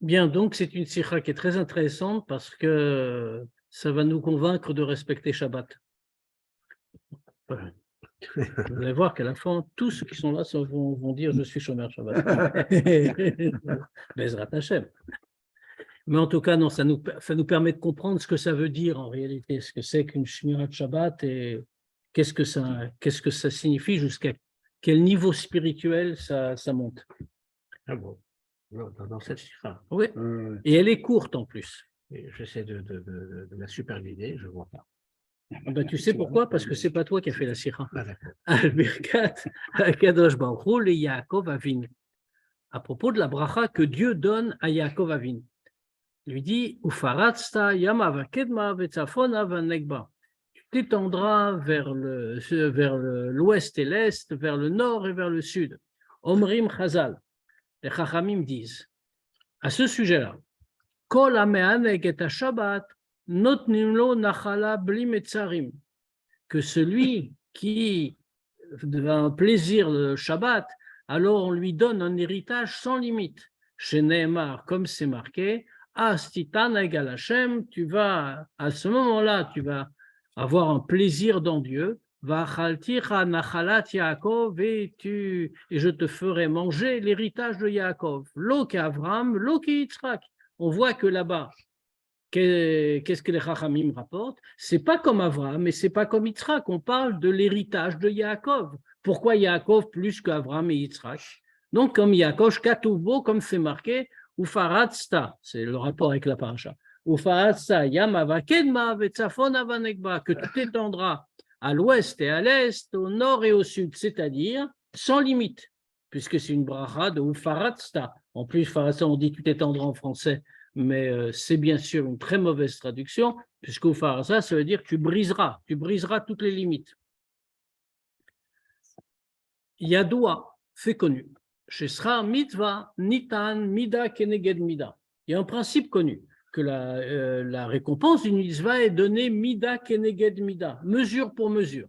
Bien, donc c'est une sikha qui est très intéressante parce que ça va nous convaincre de respecter Shabbat. Voilà. Vous allez voir qu'à la fin, tous ceux qui sont là vont dire je suis Shomer Shabbat. Bezrat Hashem. Mais en tout cas, non, ça nous permet de comprendre ce que ça veut dire en réalité, ce que c'est qu'une Shmirat Shabbat et qu'est-ce que ça signifie, jusqu'à quel niveau spirituel ça monte. Ah bon, dans cette sikha. Oui, et elle est courte en plus. J'essaie de la superviser, je ne vois pas. Ben, tu sais pourquoi? Parce que ce n'est pas toi qui as fait la sikha. Ah, d'accord. Al-Birkat, Kadosh Baruch Hu, le Yaakov Avin. À propos de la bracha que Dieu donne à Yaakov Avin. Il lui dit Ufaratzta yama vakedma vetzafona vanegba. Tu t'étendras vers l'ouest et l'est, vers le nord et vers le sud. Omrim Chazal. Les Chachamim disent à ce sujet-là Kol hame'aneg et ha-Shabbat notnim lo nachala bli metzarim. Que celui qui a un plaisir le Shabbat, alors on lui donne un héritage sans limite. Chez Nehemar, comme c'est marqué, Astitan egal Hashem, à ce moment-là, tu vas avoir un plaisir dans Dieu. Vachalticha nachalat Yaakov, et je te ferai manger l'héritage de Yaakov. Lo qu'Avram, lo qu'Yitzhak. On voit que là-bas, qu'est-ce que les Chachamim rapportent? C'est pas comme Avraham, mais c'est pas comme Yitzhak. On parle de l'héritage de Yaakov. Pourquoi Yaakov plus qu'Avraham et Yitzhak? Donc, comme Yaakov, Katouvo, comme c'est marqué, Ufaratzta, c'est le rapport avec la paracha. Ufaratzta, Yamava Kedma, Vetzafon Avanekba, que tu t'étendras à l'ouest et à l'est, au nord et au sud, c'est-à-dire sans limite, puisque c'est une bracha de Ufaratzta. En plus, Ufaratzta, on dit tu t'étendras en français, mais c'est bien sûr une très mauvaise traduction, puisque Ufaratzta, ça veut dire tu briseras toutes les limites. Yadoua, fait connu. Chez Sra Mitzvah, Nitan, Mida, Keneged Mida. Il y a un principe connu, que la récompense d'une mitzvah est donnée Mida, Keneged Mida, mesure pour mesure.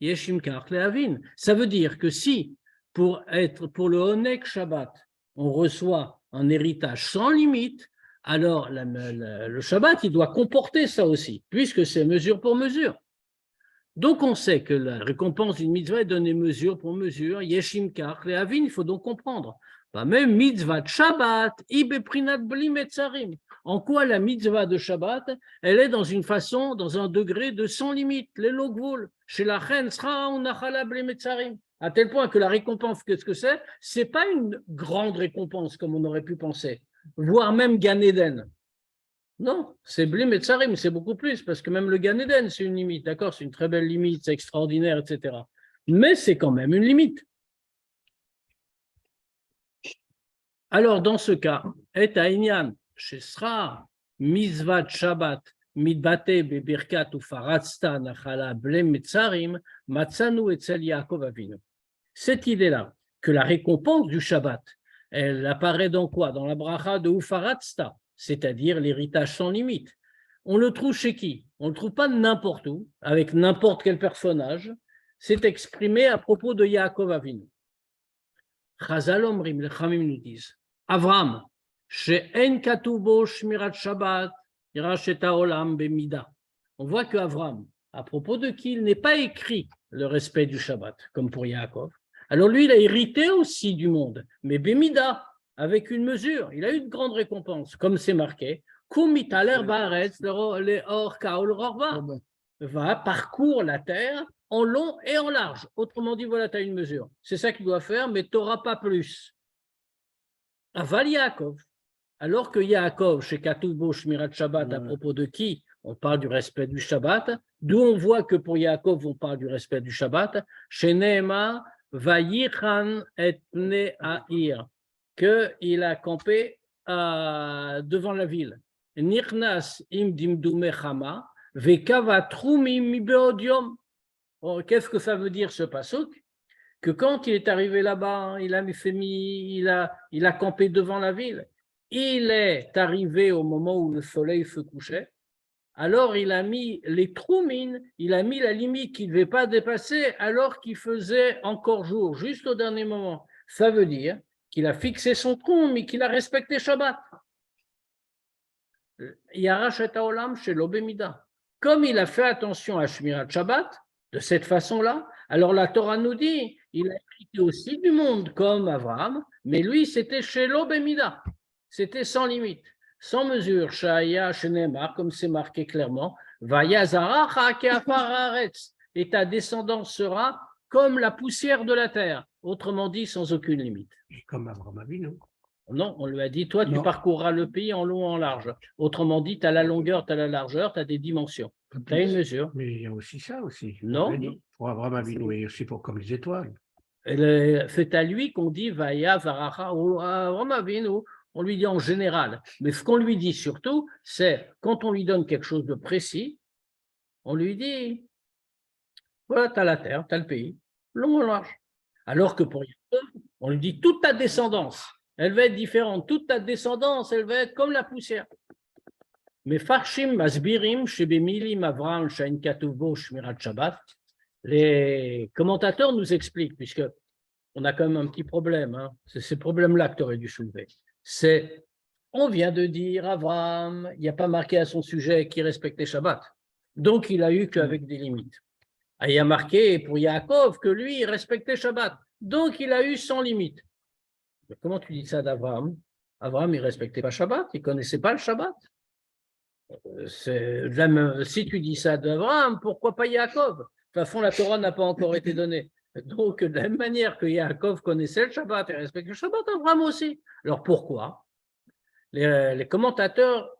Yeshim Kach Lehavin. Ça veut dire que si, pour le Honek Shabbat, on reçoit un héritage sans limite, alors le Shabbat, il doit comporter ça aussi, puisque c'est mesure pour mesure. Donc, on sait que la récompense d'une mitzvah est donnée mesure pour mesure. Yeshim kach lehavin, il faut donc comprendre. Pas même mitzvah de Shabbat, ibeprinat bli metzarim. En quoi la mitzvah de Shabbat, elle est dans un degré de sans limite, les logvul. Chez la reine sera on nachala bli metzarim. À tel point que la récompense, qu'est-ce que c'est? C'est pas une grande récompense comme on aurait pu penser, voire même Gan Eden. Non, c'est Blim et Tsarim, c'est beaucoup plus, parce que même le Gan Eden, c'est une limite, d'accord, c'est une très belle limite, c'est extraordinaire, etc. Mais c'est quand même une limite. Alors, dans ce cas, et Aïnian, Shesra, Mizvat Shabbat, Midbate Bebirkat ou Faratzta, Nachala, Blem et Tsarim, Matsanu et Tsel Yaakov Avinu. Cette idée-là, que la récompense du Shabbat, elle apparaît dans quoi? Dans la bracha de Ufaratzta, c'est-à-dire l'héritage sans limite. On le trouve chez qui? On ne le trouve pas n'importe où, avec n'importe quel personnage. C'est exprimé à propos de Yaakov Avinu. Chazal Omrim, les Chamim nous disent, Avram, she'en katubo shmirat Shabbat, iracheta olam bemida. On voit que Avram, à propos de qui il n'est pas écrit le respect du Shabbat, comme pour Yaakov. Alors lui, il a hérité aussi du monde, mais bemida, avec une mesure. Il a eu de grandes récompenses, comme c'est marqué. Va parcourt la terre en long et en large. Autrement dit, voilà, tu as une mesure. C'est ça qu'il doit faire, mais tu n'auras pas plus. Aval Yaakov. Alors que Yaakov, chez Katoubo Shmirat Shabbat, à propos de qui on parle du respect du Shabbat, d'où on voit que pour Yaakov, on parle du respect du Shabbat, chez Nehema, Vayichan et Ne'ahir, qu'il a campé devant la ville. Nichnas im dimdume chama, vekava trumim mibeodium. Qu'est-ce que ça veut dire ce pasuk? Que quand il est arrivé là-bas, il a campé devant la ville. Il est arrivé au moment où le soleil se couchait. Alors il a mis les troumines, il a mis la limite qu'il ne devait pas dépasser alors qu'il faisait encore jour, juste au dernier moment. Ça veut dire qu'il a fixé son tronc, mais qu'il a respecté Shabbat. Yarash et Haolam chez l'Obémida. Comme il a fait attention à Shmirat Shabbat, de cette façon-là, alors la Torah nous dit, il a hérité aussi du monde comme Abraham, mais lui, c'était chez l'Obémida. C'était sans limite, sans mesure. Shaya, Shenemar, comme c'est marqué clairement, Vaya Zaracha ke'afar haaretz, et ta descendance sera comme la poussière de la terre, autrement dit, sans aucune limite. Comme Abraham Avinu. Non, on lui a dit, toi, tu Non. parcourras le pays en long et en large. Autrement dit, tu as la longueur, tu as la largeur, tu as des dimensions. Tu as une mesure. Mais il y a aussi ça aussi. Non. On l'a dit. Pour Abraham Avinu et aussi pour comme les étoiles. C'est à lui qu'on dit Vaya Zaracha ou Avraham Avinu. On lui dit en général. Mais ce qu'on lui dit surtout, c'est quand on lui donne quelque chose de précis, on lui dit voilà, tu as la terre, tu as le pays, long et large. Alors que pour Yaakov, on lui dit toute ta descendance, elle va être différente. Toute ta descendance, elle va être comme la poussière. Mais Farshim Masbirim, Shebemilim Avram, Shain Katuvbo, Shmirat Shabbat, les commentateurs nous expliquent, puisque on a quand même un petit problème, hein. C'est ce problème-là que tu aurais dû soulever. C'est, on vient de dire, Avram, il n'y a pas marqué à son sujet qu'il respectait Shabbat. Donc, il a eu qu'avec des limites. Il y a marqué pour Yaakov que lui, il respectait Shabbat. Donc, il a eu sans limite. Mais comment tu dis ça d'Abraham? Abraham, il ne respectait pas Shabbat, il ne connaissait pas le Shabbat. Si tu dis ça d'Abraham, pourquoi pas Yaakov? De toute façon, la Torah n'a pas encore été donnée. Donc, de la même manière que Yaakov connaissait le Shabbat et respectait le Shabbat, Abraham aussi. Alors, pourquoi? Les commentateurs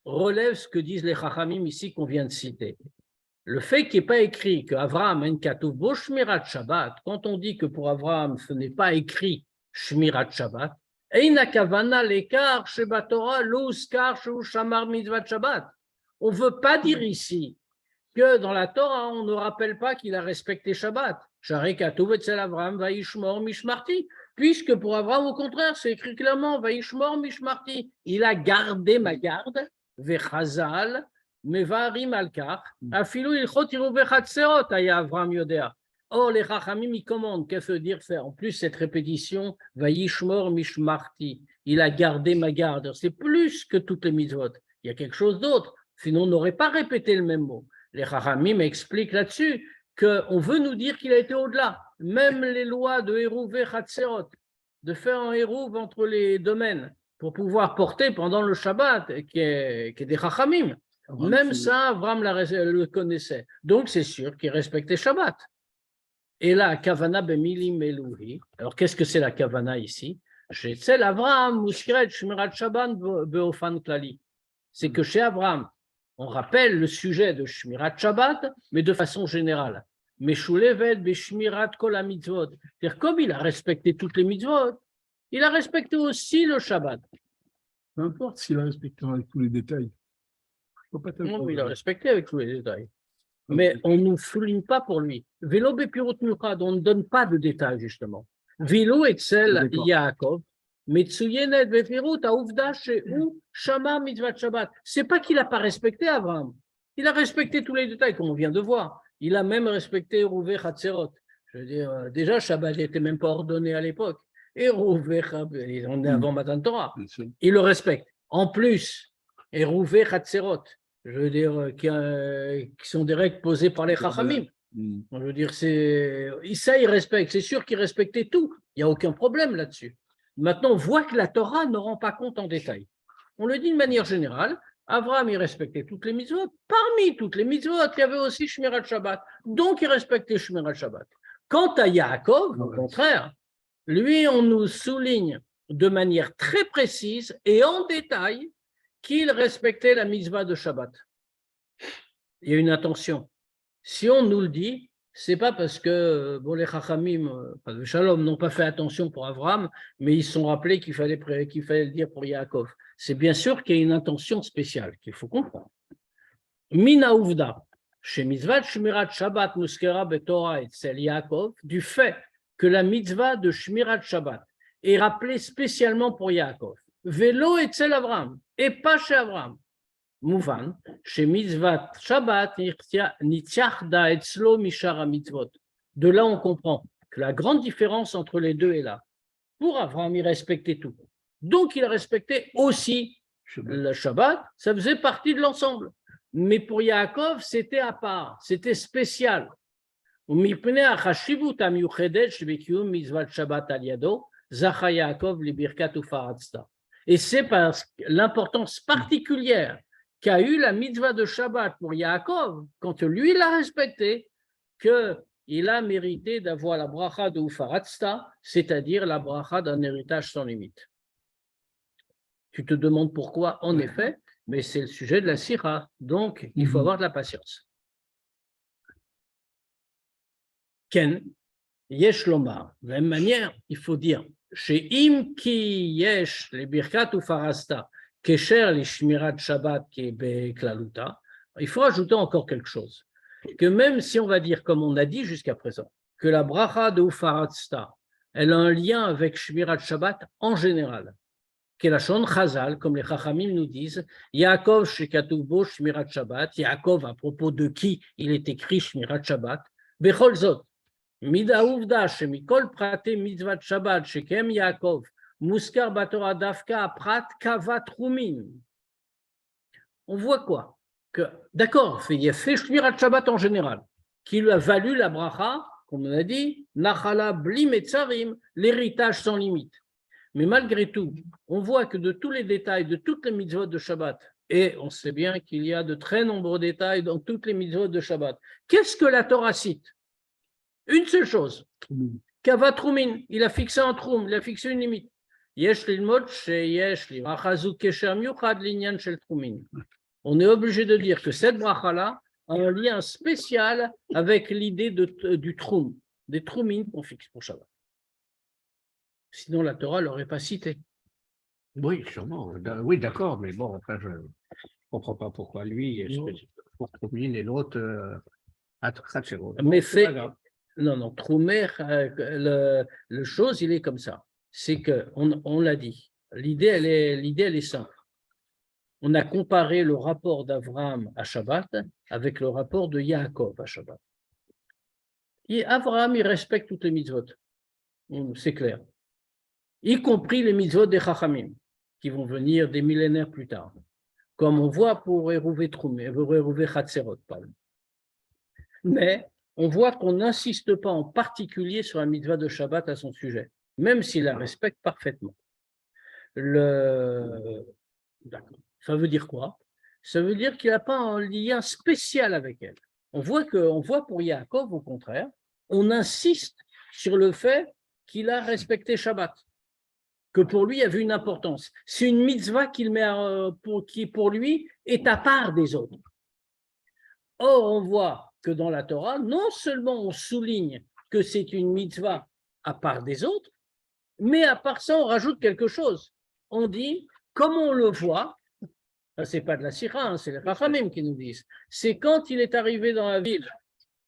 relèvent ce que disent les Chachamim ici qu'on vient de citer. Le fait qu'il n'y ait pas écrit qu'Avraham a une katuv bo shmirat Shabbat, quand on dit que pour Avraham, ce n'est pas écrit shmirat Shabbat, eina kavana lekar sheba Torah lo uskar shu shamar mitzvat Shabbat. On ne veut pas dire ici que dans la Torah, on ne rappelle pas qu'il a respecté Shabbat. Shari katuv etzel Avraham vaishmor mishmarti. Puisque pour Avraham, au contraire, c'est écrit clairement vaishmor mishmarti. Il a gardé ma garde, vechazal. Mevarim al-kar, afilou ilchot iruveh chatserot, aya Avram Yodea. Or, les Chachamim, ils commandent, qu'est-ce que veut dire faire? En plus, cette répétition, Vayishmor mishmarti, il a gardé ma garde. C'est plus que toutes les mitzvot. Il y a quelque chose d'autre, sinon on n'aurait pas répété le même mot. Les Chachamim expliquent là-dessus qu'on veut nous dire qu'il a été au-delà. Même les lois de Eruveh Chatserot, de faire un Eruv entre les domaines pour pouvoir porter pendant le Shabbat, qui est des Chachamim. Même ça, Avram le connaissait. Donc, c'est sûr qu'il respectait Shabbat. Et là, Kavana bemilim eluhi. Alors, qu'est-ce que c'est la Kavana ici? Chez Avram, Muskret, Shmirat Shabbat, Beofan Klali. C'est que chez Avram, on rappelle le sujet de Shmirat Shabbat, mais de façon générale. Meshulevet beshmirat kol mitzvot. C'est-à-dire, comme il a respecté toutes les mitzvot, il a respecté aussi le Shabbat. Peu importe s'il a respecté avec tous les détails. Non, il a respecté avec tous les détails. Mais on ne nous souligne pas pour lui. Vélo Bepirut Muchad, on ne donne pas de détails, justement. Vélo Etzel Yaakov, Metsuyenet Bepirut Aouvda Shehu Shama Mitzvat Shabbat. C'est pas qu'il n'a pas respecté Abraham. Il a respecté tous les détails, comme on vient de voir. Il a même respecté Rouvé Chatzerot. Je veux dire, déjà, Shabbat n'était même pas ordonné à l'époque. Et Rouvé, on est avant Matan Torah. Il le respecte. En plus, et Rouvé Chatzerot. Je veux dire, qui sont des règles posées par les Chachamim. Je veux dire, ça, il respecte. C'est sûr qu'il respectait tout. Il n'y a aucun problème là-dessus. Maintenant, on voit que la Torah ne rend pas compte en détail. On le dit de manière générale. Abraham, il respectait toutes les mitzvot. Parmi toutes les mitzvot, il y avait aussi Shmirat Shabbat. Donc, il respectait Shmirat Shabbat. Quant à Yaakov, au contraire, lui, on nous souligne de manière très précise et en détail qu'il respectait la mitzvah de Shabbat. Il y a une attention. Si on nous le dit, c'est pas parce que les Chachamim, de Shalom, n'ont pas fait attention pour Abraham, mais ils se sont rappelés qu'il fallait le dire pour Yaakov. C'est bien sûr qu'il y a une intention spéciale qu'il faut comprendre. Mina Uvda, chez mitzvah Shmirat Shabbat Muskera Betorah etzel Yaakov, du fait que la mitzvah de Shmirat Shabbat est rappelée spécialement pour Yaakov. Vélo etzel Abraham, et pas chez Abraham. Mouvan, chez mitzvah Shabbat, nitziachda etzlo mishara mitzvot. De là, on comprend que la grande différence entre les deux est là. Pour Abraham, il respectait tout. Donc, il respectait aussi le Shabbat, ça faisait partie de l'ensemble. Mais pour Yaakov, c'était à part, c'était spécial. ומפני החשיבות המיוחדת שבקיום מצוות שבת על ידו, זכה יעקב לברכת ופרצת. Et c'est parce que l'importance particulière qu'a eu la mitzvah de Shabbat pour Yaakov, quand lui l'a respecté, qu'il a mérité d'avoir la bracha de Ufaratsta, c'est-à-dire la bracha d'un héritage sans limite. Tu te demandes pourquoi, en effet, mais c'est le sujet de la sira, donc il faut avoir de la patience. Ken, yesh lomar. De la même manière, il faut dire, chez im ki yesh le birkat ou farasta, kesher le shmirat shabbat qui est beklaluta, il faut ajouter encore quelque chose. Que même si on va dire, comme on a dit jusqu'à présent, que la bracha de ufarasta, elle a un lien avec shmirat shabbat en général, qui est la shon chazal, comme les chachamim nous disent, Yaakov shekatuv bo shmirat shabbat, Yaakov à propos de qui il est écrit shmirat shabbat, bechol zot, mida uvda shemikol prate mitzvat shabbat shekem Yaakov, muskar batora dafka prat kavat rumin. On voit quoi? Que, d'accord, il a fait shmirat shabbat en général, qui lui a valu la bracha, comme on a dit, nachala bli metzarim, l'héritage sans limite. Mais malgré tout, on voit que de tous les détails, de toutes les mitzvot de Shabbat, et on sait bien qu'il y a de très nombreux détails dans toutes les mitzvot de Shabbat, qu'est-ce que la Torah cite? Une seule chose. Kavat Rumin, il a fixé un troum, il a fixé une limite. Yesh lilmod sheyesh li brachazu kesher miuchad linyan shel trumin. On est obligé de dire que cette bracha-là a un lien spécial avec l'idée du troum, des troumin qu'on fixe pour Shabbat. Sinon, la Torah ne l'aurait pas cité. Oui, sûrement. Oui, d'accord, mais bon, enfin, je ne comprends pas pourquoi lui, pour Troumine et l'autre, Mais fait, non, Troumer, le chose, il est comme ça. C'est qu'on l'a dit. L'idée, elle est simple. On a comparé le rapport d'Abraham à Shabbat avec le rapport de Yaakov à Shabbat. Et Abraham, il respecte toutes les mitzvot. C'est clair. Y compris les mitzvot des Chachamim, qui vont venir des millénaires plus tard, comme on voit pour Hérouvé Chatzerot. Mais on voit qu'on n'insiste pas en particulier sur la mitzvah de Shabbat à son sujet, même s'il la respecte parfaitement. Ça veut dire quoi? Ça veut dire qu'il n'a pas un lien spécial avec elle. On voit pour Yaakov, au contraire, on insiste sur le fait qu'il a respecté Shabbat, que pour lui, il y avait une importance. C'est une mitzvah qui pour lui est à part des autres. Or, on voit que dans la Torah, non seulement on souligne que c'est une mitzvah à part des autres, mais à part ça, on rajoute quelque chose. On dit, comme on le voit, ce n'est pas de la sira, c'est les Chachamim qui nous disent, c'est quand il est arrivé dans la ville,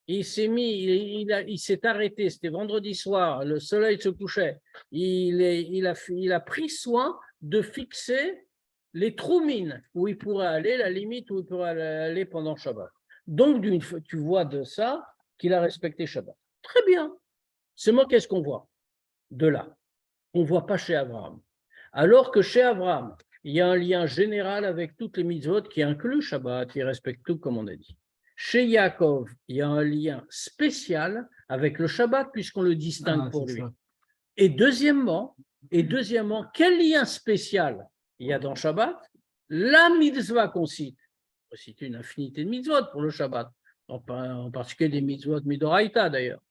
il s'est arrêté, c'était vendredi soir, le soleil se couchait, il a pris soin de fixer les troumines où il pourrait aller, la limite où il pourrait aller pendant Shabbat. Donc, tu vois de ça qu'il a respecté Shabbat. Très bien. Seulement, qu'est-ce qu'on voit de là? On ne voit pas chez Abraham. Alors que chez Abraham, il y a un lien général avec toutes les mitzvot qui incluent Shabbat, qui respectent tout comme on a dit. Chez Yaakov, il y a un lien spécial avec le Shabbat puisqu'on le distingue pour lui. Et deuxièmement, quel lien spécial il y a dans Shabbat? La mitzvah qu'on cite. On cite une infinité de mitzvot pour le Shabbat, en particulier des mitzvot midoraïta d'ailleurs.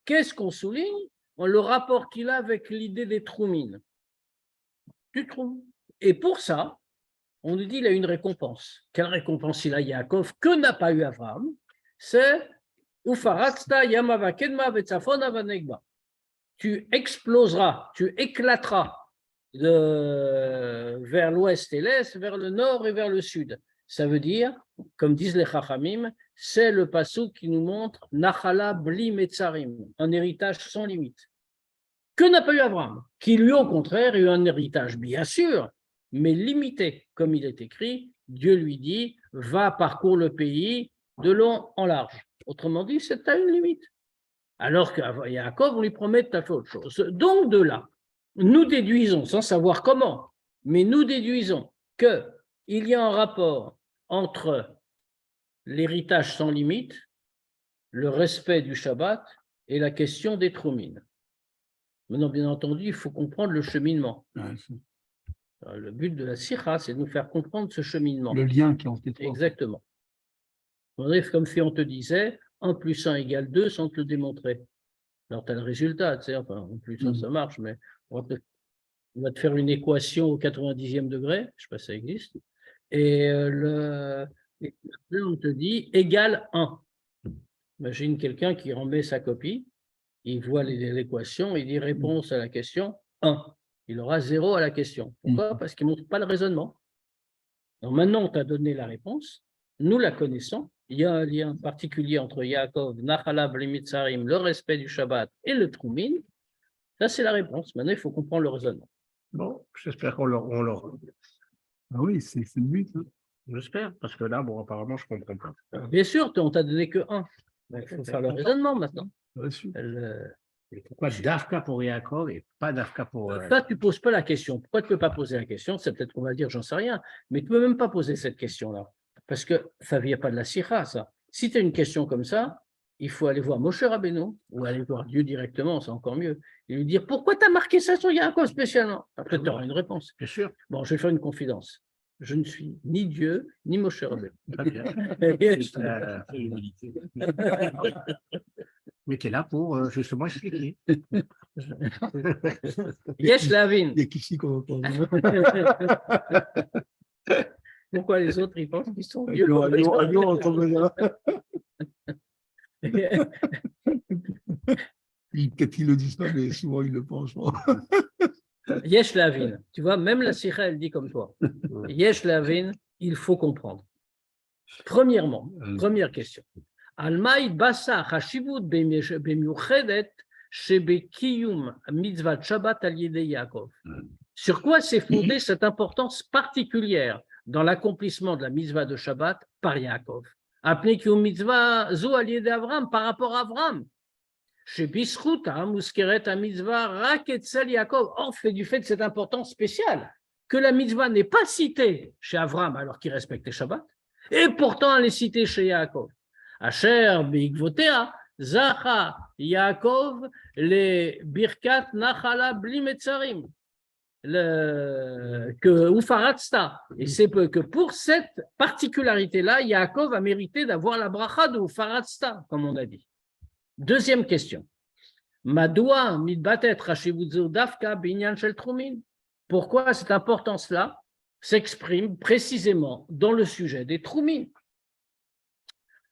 Qu'est-ce qu'on souligne? Le rapport qu'il a avec l'idée des troumines. Du troum. Et pour ça, on nous dit qu'il a une récompense. Quelle récompense il a Yaakov que n'a pas eu Abraham? C'est Ufaratsta Yamava Kedma Vetzafon Avanegba. Tu exploseras, tu éclateras vers l'ouest et l'est, vers le nord et vers le sud. Ça veut dire, comme disent les Chachamim, c'est le passouk qui nous montre Nachala Bli Metzarim, un héritage sans limite. Que n'a pas eu Abraham? Qui lui, au contraire, a eu un héritage, bien sûr, mais limité. Comme il est écrit, Dieu lui dit, va parcourir le pays de long en large. Autrement dit, c'est à une limite. Alors qu'à Yaakov, on lui promet tout à fait autre chose. Donc, de là, nous déduisons, sans savoir comment, mais nous déduisons qu'il y a un rapport entre l'héritage sans limite, le respect du Shabbat et la question des troumines. Maintenant, bien entendu, il faut comprendre le cheminement. Le but de la sikha, c'est de nous faire comprendre ce cheminement. Le lien qui est entre les trois. Exactement. Comme si on te disait 1 plus 1 égale 2 sans te le démontrer. Alors, tu as le résultat, tu sais, enfin, 1 plus 1, ça marche, mais on va te faire une équation au 90e degré, je ne sais pas si ça existe, et là, on te dit égale 1. Imagine quelqu'un qui remet sa copie, il voit l'équation, il dit réponse à la question 1. Il aura 0 à la question. Pourquoi? Parce qu'il ne montre pas le raisonnement. Alors maintenant, on t'a donné la réponse, nous la connaissons, il y a un lien particulier entre Yaakov, Nachalav, Limitzarim, le respect du Shabbat et le Troumin. Ça, c'est la réponse. Maintenant, il faut comprendre le raisonnement. Bon, j'espère qu'on l'aura. Ah oui, c'est le but. Hein. J'espère, parce que là, bon, apparemment, je ne comprends pas. Bien sûr, on t'a donné que 1. Il faut faire le raisonnement maintenant. Et pourquoi Dafka pour Yaakov et pas Dafka pour… Ça, tu ne poses pas la question. Pourquoi tu ne peux pas poser la question? C'est peut-être qu'on va dire, j'en sais rien, mais tu ne peux même pas poser cette question-là. Parce que ça ne vient pas de la sikha, ça. Si tu as une question comme ça, il faut aller voir Moshe Rabbeinu ou aller voir Dieu directement, c'est encore mieux, et lui dire pourquoi tu as marqué ça sur Yaakov spécialement. Après, tu auras une réponse. Bien sûr. Bon, je vais faire une confidence. Je ne suis ni Dieu, ni Moshe Rabbeinu. Très bien. Mais tu es là pour justement expliquer. Yesh Lavin. Il y a qu'ici qu'on va pas. Pourquoi les autres, ils pensent qu'ils sont Dieu? Peut-être qu'ils le disent pas, mais souvent ils le pensent. Yesh Lavin. Tu vois, même la sikha, elle dit comme toi. Yesh Lavin, il faut comprendre. Premièrement, première question. Almaï basa chashivut bemiuchedet shebekiyum mitzvat Shabbat al yedei Yaakov. Sur quoi s'est fondée cette importance particulière dans l'accomplissement de la mitzvah de Shabbat par Yaakov? Appelé kiyum mitzvah zo al yedei Avram par rapport à Avram. Shebischuta muskeret a mitzvah rak etzel Yaakov. Or, fait du fait de cette importance spéciale que la mitzvah n'est pas citée chez Avram alors qu'il respectait Shabbat, et pourtant elle est citée chez Yaakov. Asher beikvotea zacha Yaakov le birkat nachala bli metzarim que ufaratsta. Et c'est que pour cette particularité-là, Yaakov a mérité d'avoir la bracha de ufaratsta, comme on a dit. Deuxième question. Madoua mitbatet chashivutzo dafka binyan shel trumin. Pourquoi cette importance-là s'exprime précisément dans le sujet des trumin?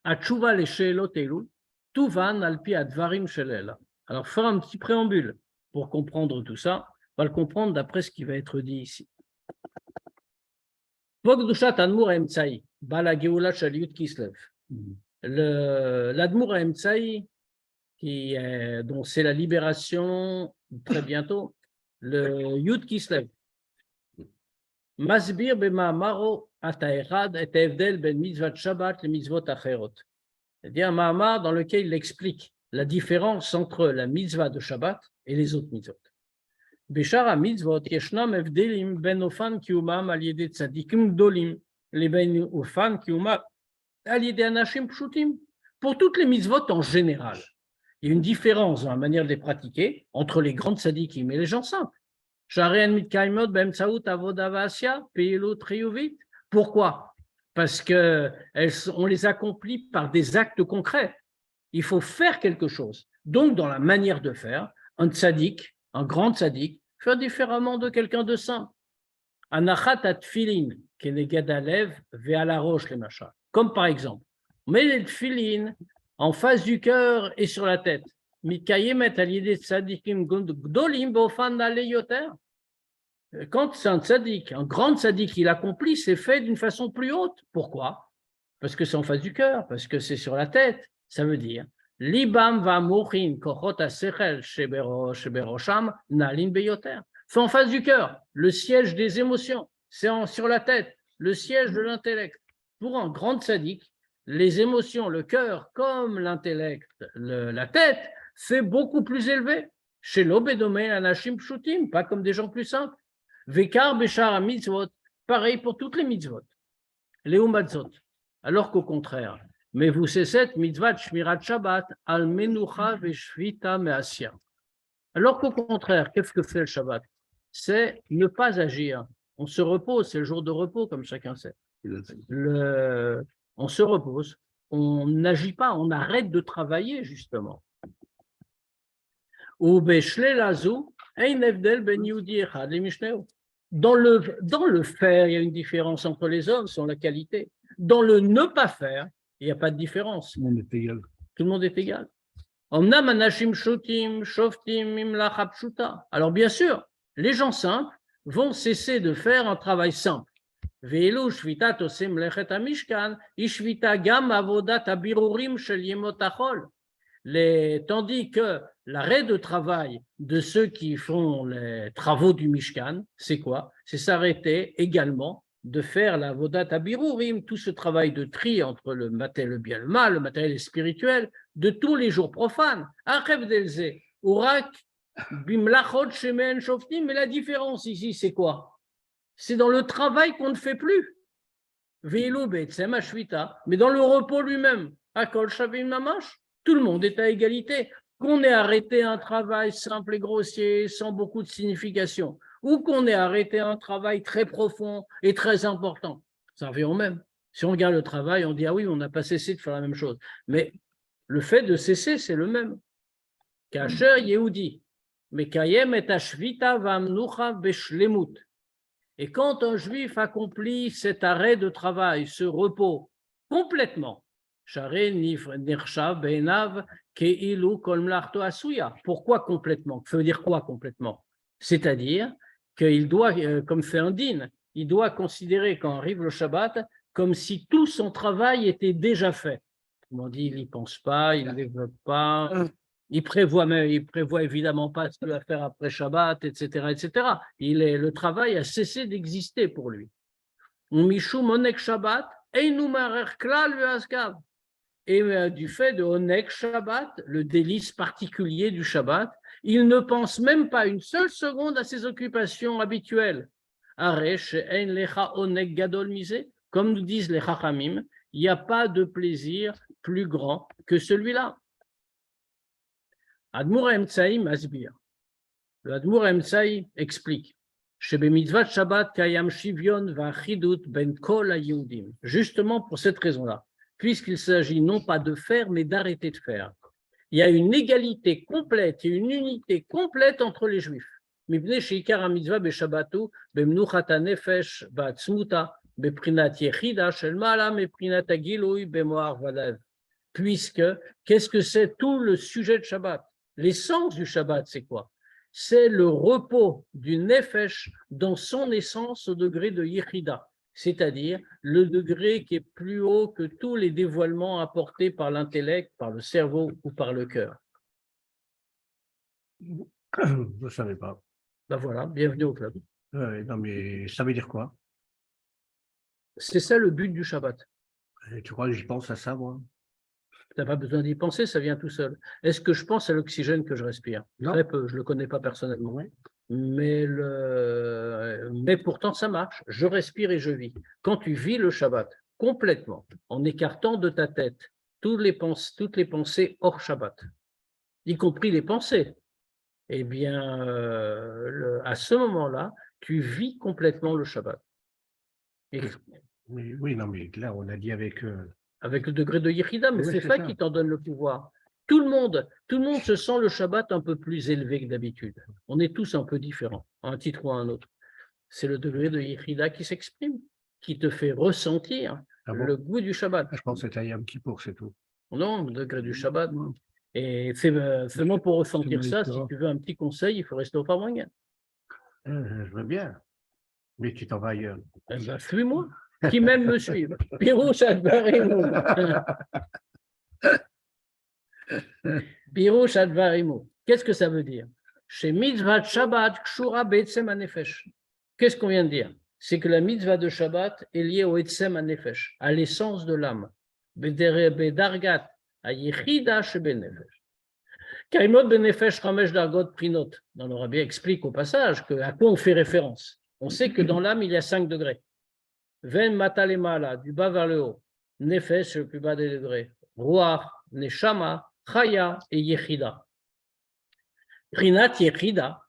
Atshuva le sheelot elu tuvan alpi advarim shelela. Alors, faire un petit préambule pour comprendre tout ça. On va le comprendre d'après ce qui va être dit ici. Vogdushat Admur Emtsai, Bala Geoula Shaliut Kislev. L'Admur Emtsai, dont c'est la libération très bientôt, le Yud Kislev. Masbir Bema'amaro Ataerad et Evdel Ben Mitzvat Shabbat le Mitzvot Acherot. C'est-à-dire un Mahamar dans lequel il explique la différence entre la mitzvah de Shabbat et les autres mitzvot. Beshara mitzvot yeshnam evdelim ben ofan kiumam al yede tzadikim gdolim le ben ofan kiumam al yede anashim pshutim. Pour toutes les mitzvot en général, il y a une différence dans la manière de les pratiquer entre les grandes tzadikim et les gens simples. Sharen mitkaimot be'emtsaut avoda v'asya peilut triyuvit. Pourquoi? Parce qu'on les accomplit par des actes concrets. Il faut faire quelque chose. Donc, dans la manière de faire, un tzaddik, un grand tzaddik, fait différemment de quelqu'un de simple. Anachat atfilin, keneged alev ve'ala rosh lemachal. Comme par exemple, on met les tfilin en face du cœur et sur la tête. Mikayemet al yedei tzadikim gdolim b'ofan ale yoter. Quand c'est un tzaddik, un grand tzaddik, il accomplit, c'est fait d'une façon plus haute. Pourquoi? Parce que c'est en face du cœur, parce que c'est sur la tête. Ça veut dire Libam va mouchin kochot asechel sheberosham nalin beyoter. C'est en face du cœur, le siège des émotions. C'est sur la tête, le siège de l'intellect. Pour un grand tzaddik, les émotions, le cœur comme l'intellect, la tête, c'est beaucoup plus élevé. Chez l'Obédomé, Anashim Pshutim, pas comme des gens plus simples. Vekar Beshar mitzvot, pareil pour toutes les mitzvot. Les Umatzot. Alors qu'au contraire, mais vous c'est cette mitzvah Shmirat Shabbat, al Menucha Veshvita Measya. Alors qu'au contraire, qu'est-ce que fait le Shabbat? C'est ne pas agir. On se repose, c'est le jour de repos, comme chacun sait. On se repose, on n'agit pas, on arrête de travailler, justement. Dans le faire, il y a une différence entre les hommes, selon la qualité. Dans le ne pas faire, il n'y a pas de différence. Tout le monde est égal. Tout le monde est égal. Alors bien sûr, les gens simples vont cesser de faire un travail simple. Tandis que l'arrêt de travail de ceux qui font les travaux du Mishkan, c'est quoi? C'est s'arrêter également de faire la Vodat Abirurim, tout ce travail de tri entre le matériel, le bien, le mal, le matériel spirituel, de tous les jours profanes. Mais la différence ici, c'est quoi? C'est dans le travail qu'on ne fait plus. Mais dans le repos lui-même, tout le monde est à égalité. Qu'on ait arrêté un travail simple et grossier, sans beaucoup de signification, ou qu'on ait arrêté un travail très profond et très important, ça revient au même. Si on regarde le travail, on dit « Ah oui, on n'a pas cessé de faire la même chose ». Mais le fait de cesser, c'est le même. Kasher Yehudi, mais Kayem et Ashvita Vamnucha Beshlemut. Et quand un juif accomplit cet arrêt de travail, ce repos, complètement, pourquoi complètement? Ça veut dire quoi complètement? C'est-à-dire qu'il doit, comme fait un din, il doit considérer quand arrive le Shabbat comme si tout son travail était déjà fait. On dit, il n'y pense pas, il ne développe pas, il prévoit évidemment pas ce qu'il va faire après Shabbat, etc., etc. Le travail a cessé d'exister pour lui. Mishu monek Shabbat, einu marer klal ve'askav. Et du fait de Onek Shabbat, le délice particulier du Shabbat, il ne pense même pas une seule seconde à ses occupations habituelles. Comme nous disent les Chachamim, il n'y a pas de plaisir plus grand que celui-là. Admour Emtsaï Masbir. Le Admour Emtsaï explique. Shabbat kayam shivyon va'achidut ben kol ha'yehudim. Justement pour cette raison-là. Puisqu'il s'agit non pas de faire, mais d'arrêter de faire. Il y a une égalité complète et une unité complète entre les Juifs. Puisque, qu'est-ce que c'est tout le sujet de Shabbat? L'essence du Shabbat, c'est quoi? C'est le repos du Nefesh dans son essence au degré de Yechida. C'est-à-dire le degré qui est plus haut que tous les dévoilements apportés par l'intellect, par le cerveau ou par le cœur. Je ne savais pas. Ben voilà, bienvenue au club. Non, mais ça veut dire quoi? C'est ça le but du Shabbat. Et tu crois que j'y pense à ça, moi? Tu n'as pas besoin d'y penser, ça vient tout seul. Est-ce que je pense à l'oxygène que je respire? Non. Très peu, je ne le connais pas personnellement. Ouais. Mais pourtant, ça marche. Je respire et je vis. Quand tu vis le Shabbat complètement, en écartant de ta tête toutes les pensées hors Shabbat, y compris les pensées, eh bien, à ce moment-là, tu vis complètement le Shabbat. Oui, non, mais là, on a dit avec le degré de Yechida, mais oui, c'est ça qui t'en donne le pouvoir. Tout le monde se sent le Shabbat un peu plus élevé que d'habitude. On est tous un peu différents, à un titre ou à un autre. C'est le degré de Yechida qui s'exprime, qui te fait ressentir le goût du Shabbat. Je pense que c'est à Yom Kippour, c'est tout. Non, le degré du Shabbat. Et c'est seulement pour ressentir ça, si tu veux un petit conseil, il faut rester au Pharmangan. Je veux bien, mais tu t'en vas ailleurs. Eh ben, suis-moi. Qui même me suivent. Pirouche Advarimou. Pirouche Advarimou. Qu'est-ce que ça veut dire? Chez Mitzvah Shabbat, Kshura Be'etzem HaNefesh. Qu'est-ce qu'on vient de dire? C'est que la mitzvah de Shabbat est liée au Etzem HaNefesh, à l'essence de l'âme. Bedargat, à Yechida Shebenefesh. Kaimot benefesh ramesh dargot prinot. Dans le Rabbi explique au passage à quoi on fait référence. On sait que dans l'âme, il y a 5 degrés. Ven matalemala, du bas vers le haut. Nefesh, le plus bas des degrés. Ruach, neshama, chaya et yechida. Prinat yechida,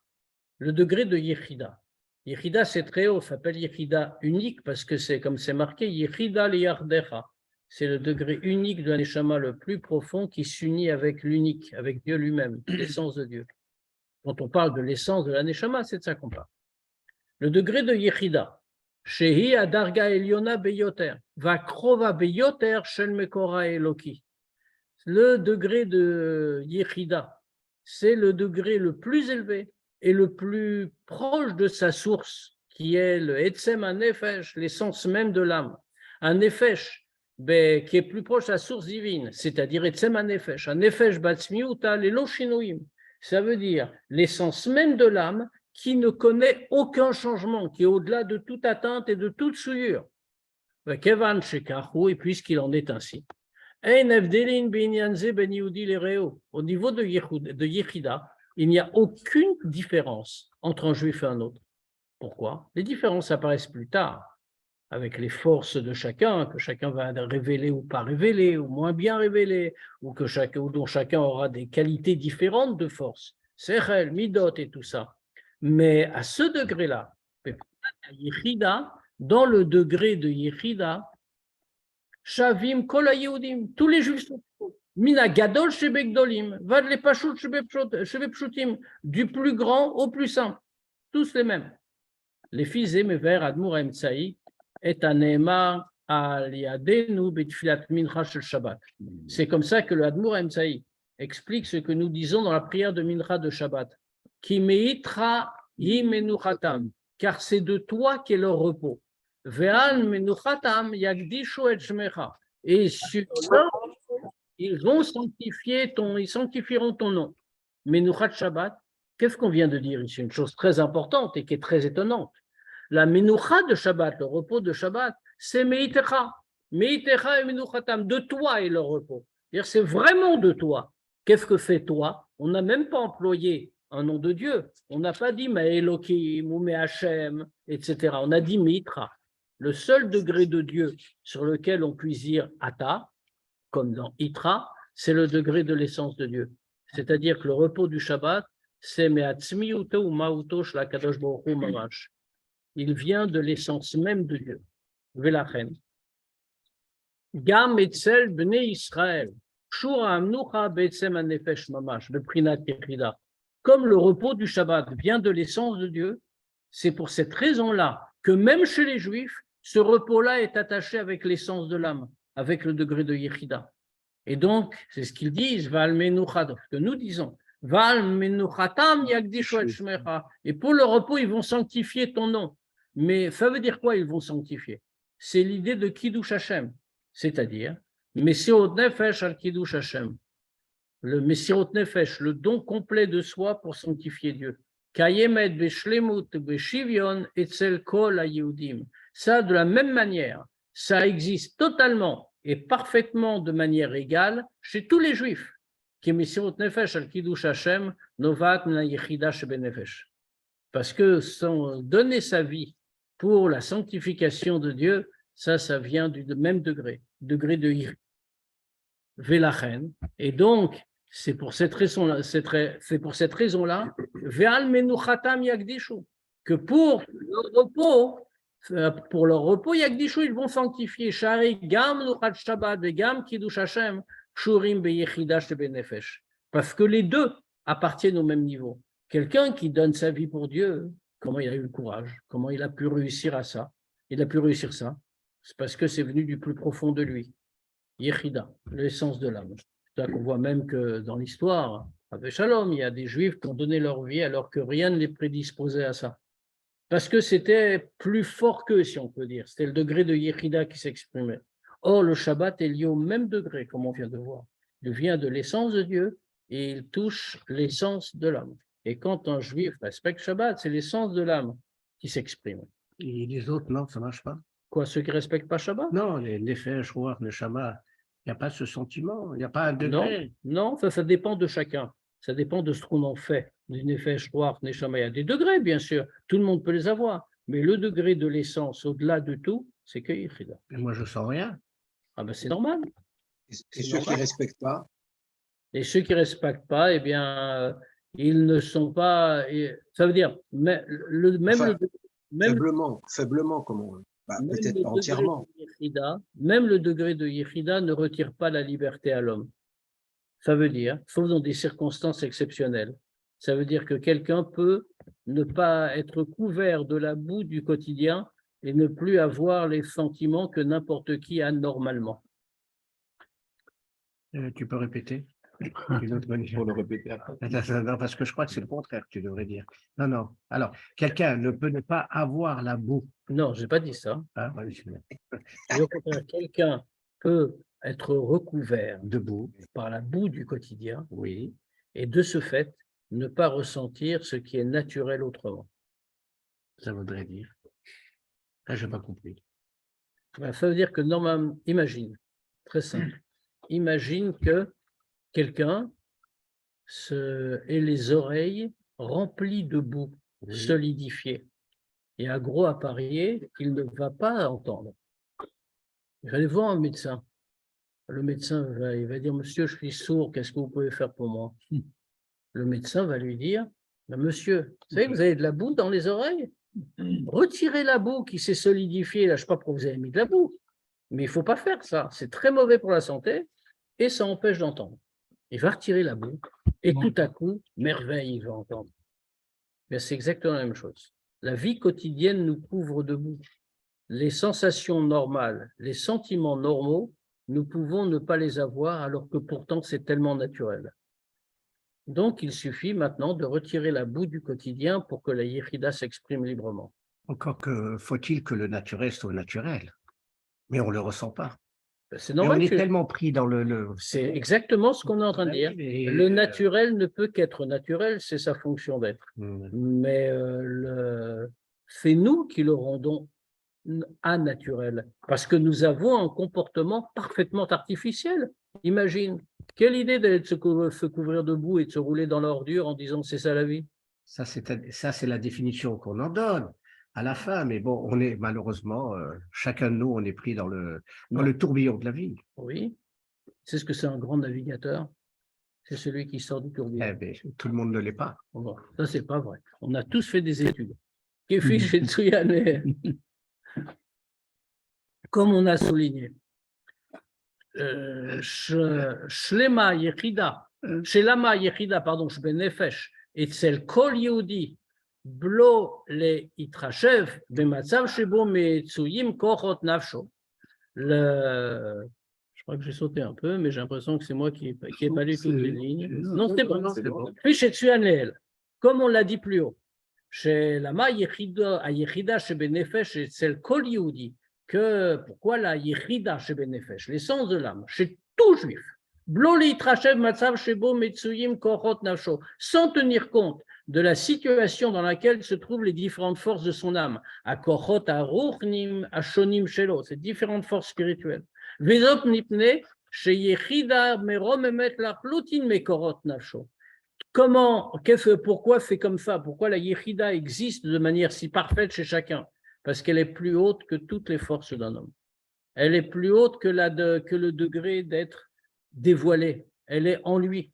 le degré de yechida. Yechida, c'est très haut, ça s'appelle yechida unique parce que c'est comme c'est marqué, yechida liyardecha. C'est le degré unique de l'aneshama le plus profond qui s'unit avec l'unique, avec Dieu lui-même, l'essence de Dieu. Quand on parle de l'essence de l'aneshama, c'est de ça qu'on parle. Le degré de yechida, shehi adarga eliona beyoter, va krova beyoter shel mekora eloki. Le degré de yechida, c'est le degré le plus élevé et le plus proche de sa source, qui est le etzem hanefesh, l'essence même de l'âme. Un nefesh, qui est plus proche de la source divine, c'est-à-dire etzem hanefesh, hanefesh batzmiuta lelo shinoim. Ça veut dire l'essence même de l'âme qui ne connaît aucun changement, qui est au-delà de toute atteinte et de toute souillure. Kevan shekahu, et puisqu'il en est ainsi. Au niveau de Yechida, il n'y a aucune différence entre un juif et un autre. Pourquoi? Les différences apparaissent plus tard, avec les forces de chacun, que chacun va révéler ou pas révéler, ou moins bien révéler, ou dont chacun aura des qualités différentes de force, Sechel, Midot et tout ça. Mais à ce degré-là, dans le degré de Yechida, Shavim kol haYehudim, tous les juifs sont mina gadol shebegdolim, vad le pashut shebepshutim, du plus grand au plus simple, tous les mêmes. Les fils Mever Admur Emtsai et Aneemar al yadenu betfilat mincha shel Shabbat. C'est comme ça que le Admur Emtsai explique ce que nous disons dans la prière de mincha de Shabbat. Ki meitra yimenuchatam, car c'est de toi qu'est leur repos. Ve'al menuchatam yagdishu et shmecha. Et sur leur, ils sanctifieront ton nom. Menuchat Shabbat, qu'est-ce qu'on vient de dire ici? Une chose très importante et qui est très étonnante. La menucha de Shabbat, le repos de Shabbat, c'est meitecha. Meitecha et menuchatam, de toi est le repos. C'est vraiment de toi. Qu'est-ce que fait toi? On n'a même pas employé un nom de Dieu. On n'a pas dit Elohim ou Hashem, etc. On a dit Mitra. Le seul degré de Dieu sur lequel on puisse dire Ata, comme dans Itra, c'est le degré de l'essence de Dieu. C'est-à-dire que le repos du Shabbat, c'est Me'atzmi uto ou Ma'uto shel HaKadosh Baruch Hu mamash. Il vient de l'essence même de Dieu. Velachen. Gam etzel bnei Israël. Shura amnucha be'etzem hanefesh mamash. Le prinat yechida. Comme le repos du Shabbat vient de l'essence de Dieu, c'est pour cette raison-là que même chez les Juifs, ce repos-là est attaché avec l'essence de l'âme, avec le degré de Yechida. Et donc, c'est ce qu'ils disent, Val menucha, ce que nous disons, Val menuchatam yagdishu et shmecha. Et pour le repos, ils vont sanctifier ton nom. Mais ça veut dire quoi, ils vont sanctifier? C'est l'idée de Kiddush Hashem, c'est-à-dire, Messirot Nefesh al Kiddush Hashem. Le Messirot Nefesh, le don complet de soi pour sanctifier Dieu. Kayemet beshlemut beshivion etzel kol haYehudim. Ça, de la même manière, ça existe totalement et parfaitement de manière égale chez tous les Juifs. Qui Messirot Nefesh al Kiddush Hashem novat mina yechida shebenefesh. Parce que donner sa vie pour la sanctification de Dieu, ça vient du même degré de Yechida. Velachen. Et donc, c'est pour cette raison-là, Ve'al menuchatam yagdishu, que pour leur repos, yagdishu, ils vont sanctifier. Shari gam nuchat Shabbat et gam kiddush Hashem shurim beyechida shebenefesh. Parce que les deux appartiennent au même niveau. Quelqu'un qui donne sa vie pour Dieu, comment il a eu le courage? Comment il a pu réussir à ça? Il a pu réussir ça. C'est parce que c'est venu du plus profond de lui. Yechida, l'essence de l'âme. C'est ça qu'on voit même que dans l'histoire, avec Shalom, il y a des Juifs qui ont donné leur vie alors que rien ne les prédisposait à ça. Parce que c'était plus fort qu'eux, si on peut dire. C'était le degré de Yechida qui s'exprimait. Or, le Shabbat est lié au même degré, comme on vient de voir. Il vient de l'essence de Dieu et il touche l'essence de l'âme. Et quand un Juif respecte Shabbat, c'est l'essence de l'âme qui s'exprime. Et les autres, non, ça ne marche pas. Quoi, ceux qui ne respectent pas Shabbat? Non, les Nefesh, Ruach, le Shabbat. Il n'y a pas ce sentiment, il n'y a pas un degré. Non, ça dépend de chacun. Ça dépend de ce qu'on en fait. Nefesh, Ruach, Neshama, il y a des degrés, bien sûr. Tout le monde peut les avoir. Mais le degré de l'essence, au-delà de tout, c'est que Yechida. Et moi, je sens rien. Ah ben c'est normal. Et C'est ceux qui normal. ne respectent pas, Et ceux qui ne respectent pas, eh bien, ils ne sont pas. Ça veut dire, même Enfin, même faiblement, comme on. même Peut-être le pas degré entièrement. de Yechida, même le degré de Yechida ne retire pas la liberté à l'homme. Ça veut dire, sauf dans des circonstances exceptionnelles, ça veut dire que quelqu'un peut ne pas être couvert de la boue du quotidien et ne plus avoir les sentiments que n'importe qui a normalement. Tu peux répéter une autre manière. Pour le répéter. Non, parce que je crois que c'est le contraire que tu devrais dire. Non, non. Alors, quelqu'un ne peut ne pas avoir la boue. Non, je n'ai pas dit ça. Hein, oui, c'est bien. Et au contraire, quelqu'un peut être recouvert Debout, par la boue du quotidien oui. et de ce fait, ne pas ressentir ce qui est naturel autrement. Ça voudrait dire. Ah, je n'ai pas compris. Ben, ça veut dire que normalement, imagine, très simple, imagine que quelqu'un ait les oreilles remplies de boue, Oui. solidifiées, et à gros à parier qu'il ne va pas entendre. Il va aller voir un médecin. Le médecin il va dire, monsieur, je suis sourd, qu'est-ce que vous pouvez faire pour moi? Le médecin va lui dire, ben, monsieur, vous savez que vous avez de la boue dans les oreilles? Retirez la boue qui s'est solidifiée. Là, je ne sais pas pourquoi vous avez mis de la boue, mais il ne faut pas faire ça. C'est très mauvais pour la santé et ça empêche d'entendre. Il va retirer la boue et tout à coup, merveille, il va entendre. Mais c'est exactement la même chose. La vie quotidienne nous couvre de boue. Les sensations normales, les sentiments normaux, nous pouvons ne pas les avoir alors que pourtant c'est tellement naturel. Donc, il suffit maintenant de retirer la boue du quotidien pour que la Yechida s'exprime librement. Encore que faut-il que le naturel soit naturel. Mais on ne le ressent pas. C'est Et normal. on est tellement pris dans le... C'est exactement ce qu'on est en train de dire. Le naturel ne peut qu'être naturel, c'est sa fonction d'être. Mais c'est nous qui le rendons anaturel, parce que nous avons un comportement parfaitement artificiel. Imagine, quelle idée d'aller se couvrir de boue et de se rouler dans l'ordure en disant c'est ça la vie. Ça, c'est la définition qu'on en donne à la fin, mais bon, on est malheureusement, chacun de nous, on est pris dans le tourbillon de la vie. Oui, c'est ce que c'est un grand navigateur, c'est celui qui sort du tourbillon. Eh bien, tout le monde ne l'est pas. Bon, ça, c'est pas vrai. On a tous fait des études. Comme on a souligné, Shlema Yechida, Shelama Yechida, pardon, Shbenefesh, et celle Kol Yehudi, Blo le Itrashev, Bematzav Shebo Metsuyim Kochot Nafsho. Je crois que j'ai sauté un peu, mais j'ai l'impression que c'est moi qui n'ai pas lu toutes les lignes. Non, c'était bon. Puis chez Tsuyanel, comme on l'a dit plus haut, chez Lama Yechida Shebenefesh, et celle Kol Yehudi, que pourquoi la Yechida chez Benefesh, l'essence de l'âme, chez tout juif, sans tenir compte de la situation dans laquelle se trouvent les différentes forces de son âme, à Kochot, à Ruchnim, à Shonim Shelo, ces différentes forces spirituelles. Vezot Nipne, chez Yechida, Merom Emet Lachlutin, Mekorot Nafsho. Pourquoi c'est comme ça? Pourquoi la Yechida existe de manière si parfaite chez chacun? Parce qu'elle est plus haute que toutes les forces d'un homme. Elle est plus haute que le degré d'être dévoilé. Elle est en lui.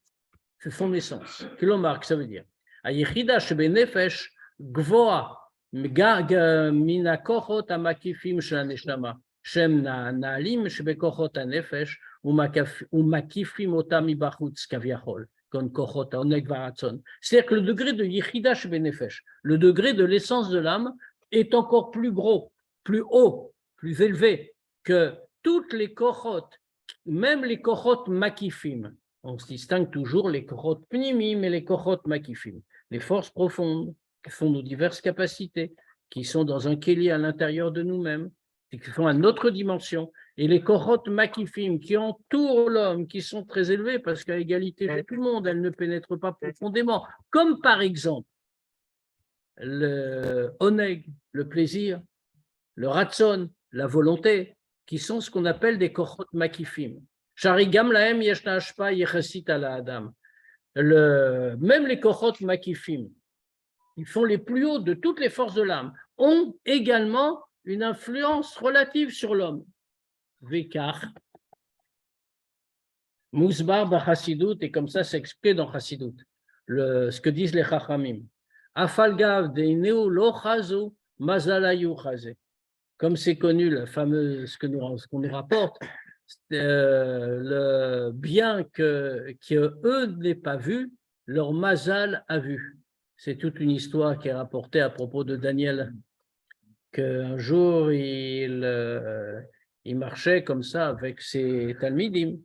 C'est son essence. Kilomar, ça veut dire. Ayechida shebenefesh gvoa mina kochot amakifim shel neshama shem naalim shebekochot hanefesh umakifim otam mibachutz kaviachol. C'est-à-dire que le degré de Yechida shebenefesh, le degré de l'essence de l'âme, est encore plus gros, plus haut, plus élevé que toutes les kochot, même les kochot makifim. On se distingue toujours les kochot pnimim et les kochot makifim, les forces profondes qui font nos diverses capacités, qui sont dans un kéli à l'intérieur de nous-mêmes, et qui sont à notre dimension, et les kochot makifim qui entourent l'homme, qui sont très élevés parce qu'à égalité de tout le monde, elles ne pénètrent pas profondément, comme par exemple le oneg, le plaisir, le ratson, la volonté, qui sont ce qu'on appelle des kochot makifim. Sharigam lahem yeshna hashpa yechasit ala adam. même les kochot makifim, ils font les plus hauts de toutes les forces de l'âme, ont également une influence relative sur l'homme. Vekar, Mousbar b'Chassidut, et comme ça c'est expliqué dans Chassidut, ce que disent les Chachamim. Afalgav deineu lo chazu mazalayu chazé. Comme c'est connu, le fameux, ce qu'on nous rapporte, bien que eux n'aient pas vu, leur mazal a vu. C'est toute une histoire qui est rapportée à propos de Daniel, qu'un jour il marchait comme ça avec ses talmidim,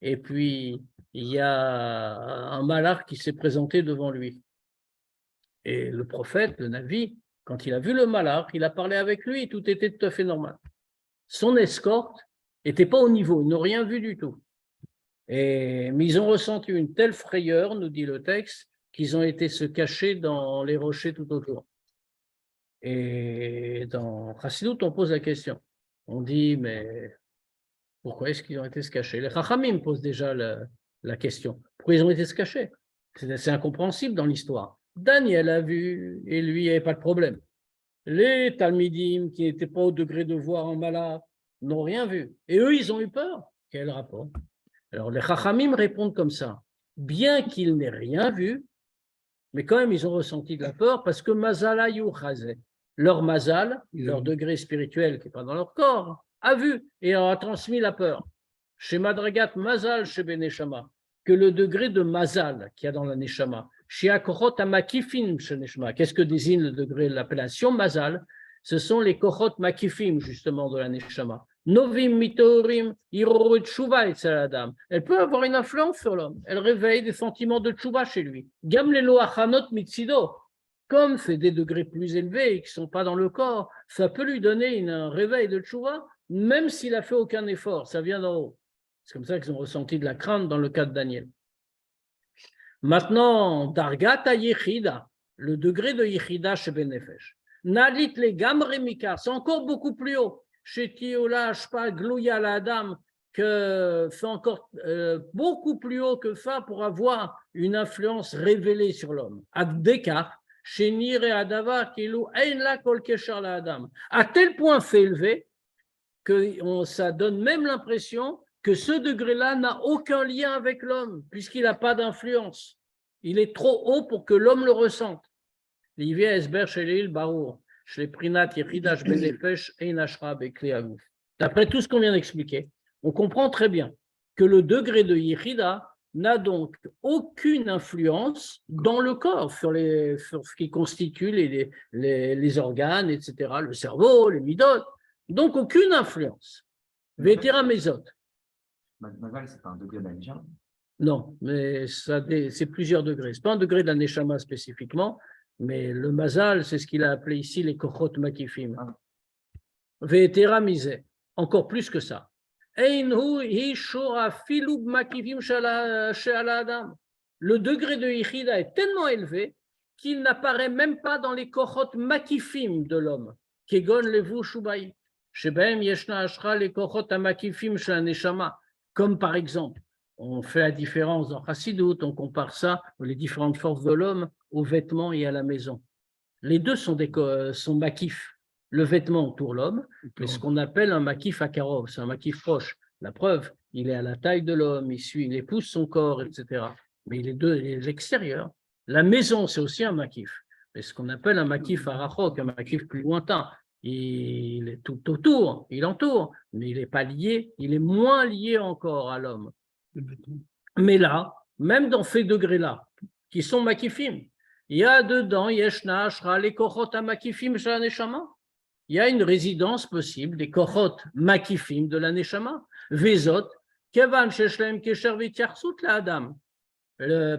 et puis il y a un malach qui s'est présenté devant lui. Et le prophète, le Navi, quand il a vu le malach, il a parlé avec lui, tout était tout à fait normal. Son escorte n'était pas au niveau, ils n'ont rien vu du tout. Mais ils ont ressenti une telle frayeur, nous dit le texte, qu'ils ont été se cacher dans les rochers tout autour. Et dans Chassidut, on pose la question. On dit, mais pourquoi est-ce qu'ils ont été se cacher? Les Chachamim posent déjà la question. Pourquoi ils ont été se cacher? C'est incompréhensible dans l'histoire. Daniel a vu, et lui, il n'y avait pas de problème. Les Talmidim, qui n'étaient pas au degré de voir en malade, n'ont rien vu. Et eux, ils ont eu peur. Quel rapport? Alors, les Chachamim répondent comme ça. Bien qu'ils n'aient rien vu, mais quand même, ils ont ressenti de la peur parce que Mazala Yuchazé, leur Mazal, leur degré spirituel qui n'est pas dans leur corps, a vu et a transmis la peur. Chez Madragat Mazal, chez Beneshama, que le degré de Mazal qu'il y a dans la Neshama, chez Akochot Amakifim, chez Neshama, qu'est-ce que désigne le degré de l'appellation Mazal? Ce sont les Kochot Makifim, justement, de la Neshama. Novim mitorim irorut tshuva etzel adam. Elle peut avoir une influence sur l'homme. Elle réveille des sentiments de tshuva chez lui. Gam lelo achanot mitzido. Comme c'est des degrés plus élevés et qui ne sont pas dans le corps, ça peut lui donner un réveil de tshuva, même s'il n'a fait aucun effort. Ça vient d'en haut. C'est comme ça qu'ils ont ressenti de la crainte dans le cas de Daniel. Maintenant, Dargata Yechida, le degré de Yechida chez Benefesh. Nalit le gamre mikar, c'est encore beaucoup plus haut. Chez Tiola, Shpa, Glouya, la dame, que c'est encore beaucoup plus haut que ça pour avoir une influence révélée sur l'homme. Adekar, chez Nir et Adavar, Kilou, Einla Kol Kesher la Adam. À tel point fait élevé que ça donne même l'impression que ce degré-là n'a aucun lien avec l'homme, puisqu'il n'a pas d'influence. Il est trop haut pour que l'homme le ressente. L'Ivia Esber chez l'île Barour. D'après tout ce qu'on vient d'expliquer, on comprend très bien que le degré de Yechida n'a donc aucune influence dans le corps sur ce qui constitue les organes, etc., le cerveau, les midot, donc aucune influence. Vétéra Mésot. Mazal, c'est pas un degré de la Neshama. Non, mais c'est plusieurs degrés. Ce n'est pas un degré de la Neshama spécifiquement, mais le Mazal, c'est ce qu'il a appelé ici les Kochot Makifim. Ve'etera misé, encore plus que ça. Le degré de Yichida est tellement élevé qu'il n'apparaît même pas dans les Kochot Makifim de l'homme. Kegon levu shubai. Shebem yeshna ashra les Kochot Makifim shel Neshama. Comme par exemple, on fait la différence dans Chassidut, on compare ça, les différentes forces de l'homme, aux vêtements et à la maison. Les deux sont makifs. Le vêtement entoure l'homme, mais ce qu'on appelle un makif akarov, c'est un makif proche. La preuve, il est à la taille de l'homme, il épouse son corps, etc. Mais il est l'extérieur. La maison, c'est aussi un makif. Mais ce qu'on appelle un makif arachok, un makif plus lointain. Il est tout autour, il entoure, mais il n'est pas lié, il est moins lié encore à l'homme. Mais là, même dans ces degrés-là, qui sont makifim, il y a dedans, yeshna, shra, les kochot makifim shel neshama. Il y a une résidence possible des kochot makifim de la neshama. Vezot, kevan sheshlem kesher v'tiarsut la adam.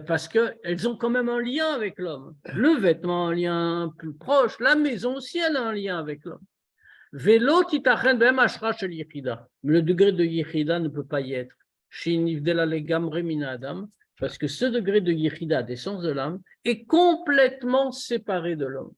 Parce qu'elles ont quand même un lien avec l'homme. Le vêtement a un lien plus proche, la maison aussi elle a un lien avec l'homme. Vélo titachen bem ashra shel yichida. Mais le degré de yichida ne peut pas y être. Parce que ce degré de yichida, d'essence de l'âme, est complètement séparé de l'homme.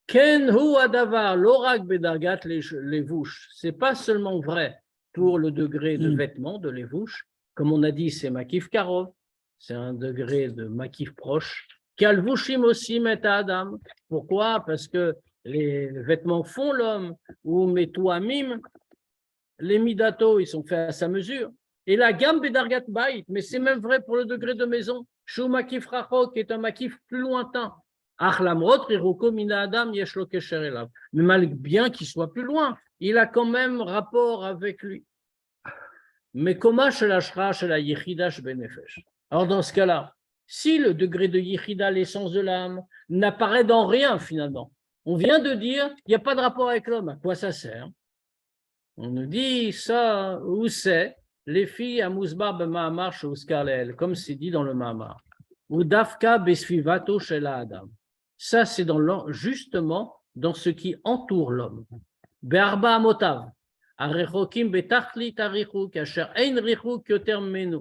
Ken hu adavar l'orak bedargat levouche. C'est pas seulement vrai pour le degré de vêtement, de levouche, comme on a dit, c'est makif karov, c'est un degré de makif proche. Kalvushim aussi met Adam. Pourquoi? Parce que les vêtements font l'homme, ou metouamim, les midato, ils sont faits à sa mesure. Et la gamme bedargat bait, mais c'est même vrai pour le degré de maison. Shou makif rachok, qui est un makif plus lointain. Achlamrot, riroko mina adam, yeshlo kesher elav. Mais malgré bien qu'il soit plus loin, il a quand même rapport avec lui. Mais comment chez la shra, chez la yichida, chez benefesh. Alors dans ce cas-là, si le degré de yichida, l'essence de l'âme, n'apparaît dans rien finalement, on vient de dire il n'y a pas de rapport avec l'homme. À quoi ça sert? On nous dit ça, où c'est? Les filles à Mousbar Mahamar chez Ouskarlel, comme c'est dit dans le Mahamar. Ou Dafka Besfivato chez la Adam. Ça, c'est justement dans ce qui entoure l'homme. Be'arba Amotav. Arechokim betachlit arichuk, asher ein richuk yoter menu.